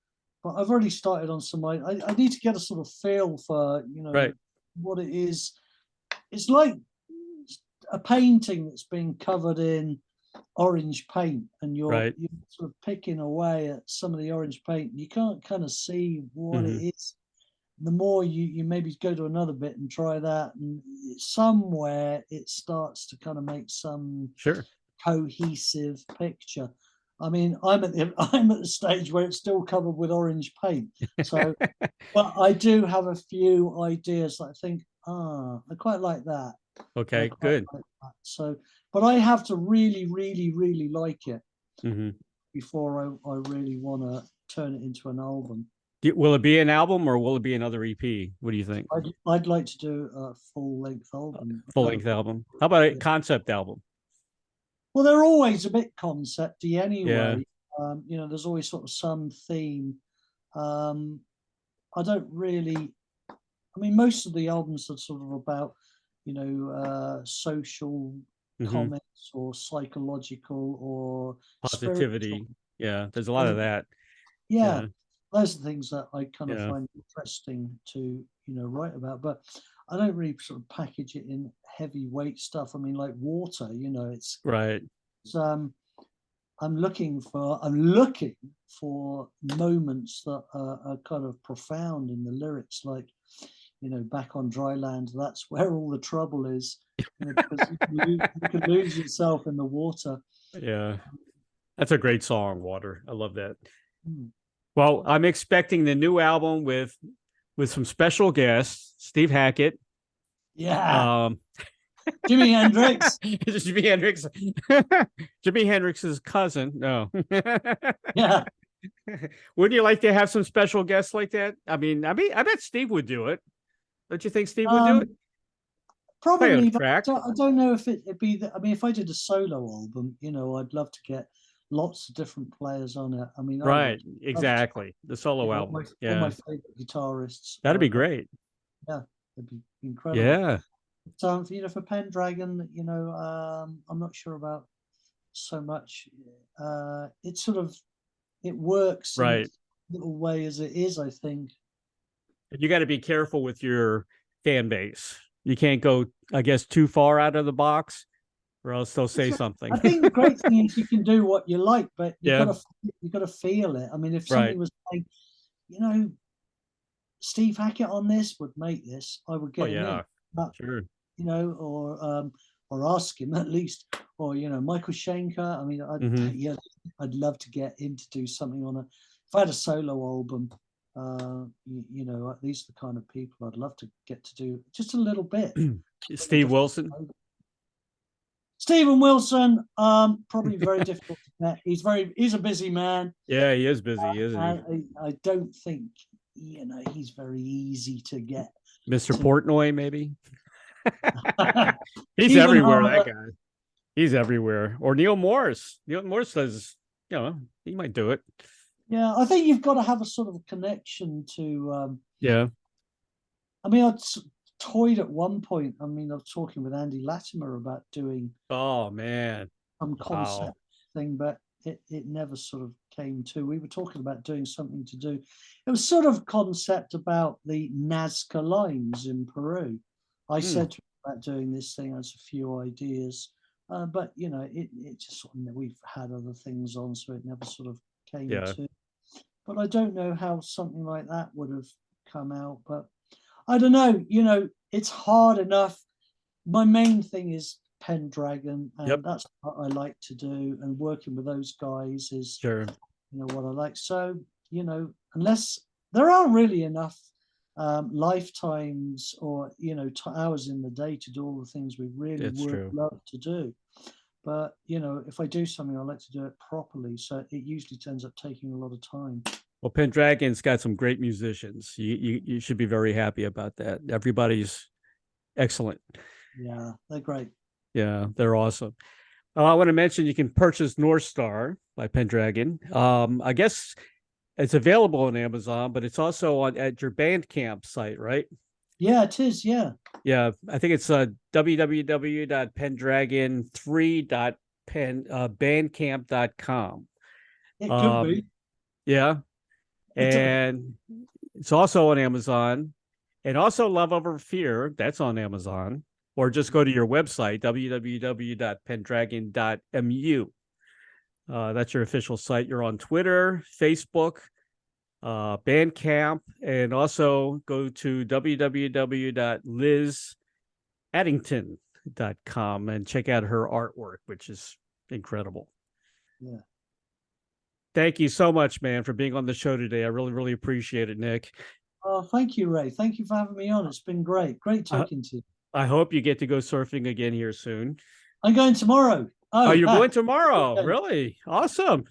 But I've already started on some. I need to get a sort of feel for what it is. It's like a painting that's been covered in orange paint, and you're sort of picking away at some of the orange paint. You can't kind of see what it is. The more you maybe go to another bit and try that, and somewhere it starts to kind of make some cohesive picture. I mean, I'm at the stage where it's still covered with orange paint. So, but I do have a few ideas that I think, I quite like that. Okay, good. Like that. So, but I have to really, really, really like it before I really want to turn it into an album. Will it be an album or will it be another EP? What do you think? I'd like to do a full-length album. Full-length album. How about a concept album? Well, they're always a bit concepty anyway. Yeah. There's always sort of some theme. I don't really. I mean, most of the albums are sort of about, social comments or psychological or positivity. Spiritual. Yeah, there's a lot of that. Yeah, those are things that I kind of find interesting to write about, but I don't really sort of package it in heavyweight stuff. I mean, like Water, it's right. It's, I'm looking for moments that are kind of profound in the lyrics, like, back on dry land, that's where all the trouble is, because you can lose yourself in the water. Yeah, that's a great song, Water. I love that. Well, I'm expecting the new album with some special guests, Steve Hackett. Yeah. Jimi Hendrix. Jimi Hendrix. Jimi Hendrix's cousin. No. Yeah. Wouldn't you like to have some special guests like that? I bet Steve would do it. Don't you think Steve would do it? Probably, but I don't know if it'd be. If I did a solo album, I'd love to get lots of different players on it. I mean, right, exactly. The solo album. All my favorite guitarists. That'd be great. Yeah, it'd be incredible. Yeah. So, for Pendragon, I'm not sure about so much. It works right in a little way as it is, I think. You got to be careful with your fan base. You can't go, I guess, too far out of the box, or else they'll say something. I think the great thing is you can do what you like, but you got to feel it. I mean, if somebody was playing, Steve Hackett on this would make this. I would get him in. But, sure. Or ask him at least, or Michael Schenker. I mean, I'd love to get him to do something on if I had a solo album. These are the kind of people I'd love to get to do just a little bit. Steve Wilson. Stephen Wilson, probably very difficult to get. He's a busy man. Yeah, he is busy, isn't he? I don't think he's very easy to get. Mr. Portnoy, maybe. He's everywhere. That guy. He's everywhere. Or Neil Morris. Neil Morris says, he might do it. Yeah, I think you've got to have a sort of a connection to. Yeah. I mean, I toyed at one point. I mean, I was talking with Andy Latimer about doing. Oh man. Some concept thing, but it never sort of came to. We were talking about doing something to do. It was sort of concept about the Nazca lines in Peru. I said to him about doing this thing. Has a few ideas, but it just sort of, we've had other things on, so it never sort of came to. But I don't know how something like that would have come out. But I don't know. It's hard enough. My main thing is Pendragon, and that's what I like to do. And working with those guys is what I like. So unless there aren't really enough lifetimes or hours in the day to do all the things we really would love to do. But if I do something, I like to do it properly. So it usually ends up taking a lot of time. Well, Pendragon's got some great musicians. You should be very happy about that. Everybody's excellent. Yeah, they're great. Yeah, they're awesome. I want to mention you can purchase North Star by Pendragon. I guess it's available on Amazon, but it's also at your Bandcamp site, right? Yeah, it is. Yeah. Yeah, I think it's www.pendragon3.bandcamp.com. It could be. Yeah. And it's also on Amazon. And also Love Over Fear, that's on Amazon. Or just go to your website, www.pendragon.mu. That's your official site. You're on Twitter, Facebook, Bandcamp, and also go to www.lizaddington.com and check out her artwork, which is incredible. Yeah. Thank you so much, man, for being on the show today. I really, really appreciate it, Nick. Oh, thank you, Ray. Thank you for having me on. It's been great. Great talking to you. I hope you get to go surfing again here soon. I'm going tomorrow. Oh, you're going tomorrow? Okay. Really? Awesome.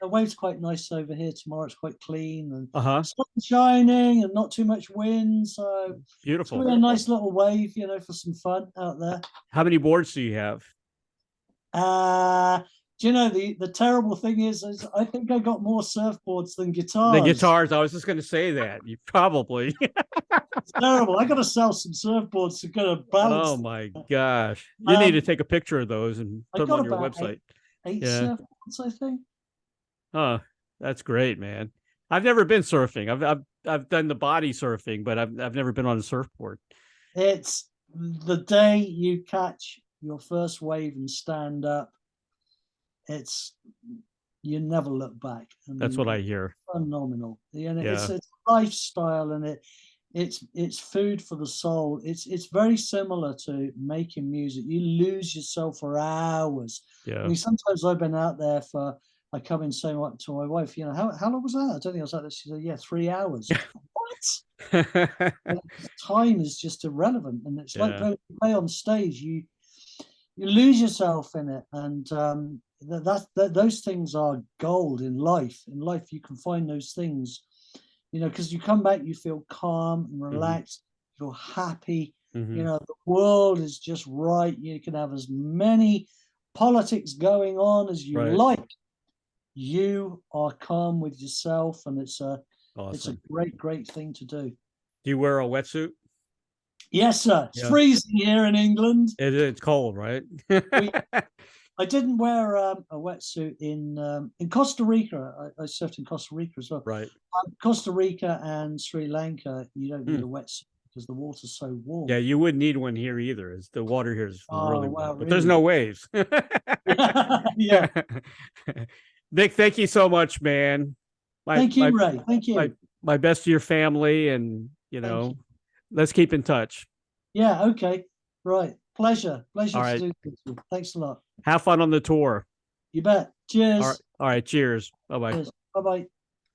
The wave's quite nice over here tomorrow. It's quite clean and sun shining and not too much wind. So beautiful. It's really a nice little wave, for some fun out there. How many boards do you have? Do you know the terrible thing is I think I got more surfboards than guitars. The guitars, I was just going to say that. You probably. It's terrible. I got to sell some surfboards to get a balance. Oh my gosh! You need to take a picture of those and put them on your website. Eight surfboards, I think. Oh, that's great, man. I've never been surfing. I've done the body surfing, but I've never been on a surfboard. It's the day you catch your first wave and stand up. You never look back. That's what I hear. Phenomenal. It's a lifestyle, and it's food for the soul. It's very similar to making music. You lose yourself for hours. Yeah. I mean, sometimes I've been out there I come in saying to my wife, how long was that? I don't think I was out there. She said, 3 hours. What? Time is just irrelevant, and it's like when you play on stage, you lose yourself in it, and those things are gold in life. In life, you can find those things, because you come back, you feel calm and relaxed, you feel happy. The world is just right. You can have as many politics going on as you like. You are calm with yourself, and it's a great thing to do. Do you wear a wetsuit? Yes, sir. It's freezing here in England. It's cold, right? I didn't wear a wetsuit in Costa Rica. I surfed in Costa Rica as well. Right. Costa Rica and Sri Lanka, you don't need a wetsuit because the water's so warm. Yeah, you wouldn't need one here either. The water here is really warm, but really? There's no waves. Yeah. Nick, thank you so much, man. Thank you, Ray. Thank you. my best to your family, and You. let's keep in touch. Yeah. Okay. Right. Pleasure. Pleasure All to right. do this with you. Thanks a lot. Have fun on the tour. You bet. Cheers. All right. Cheers. Bye bye. Bye bye.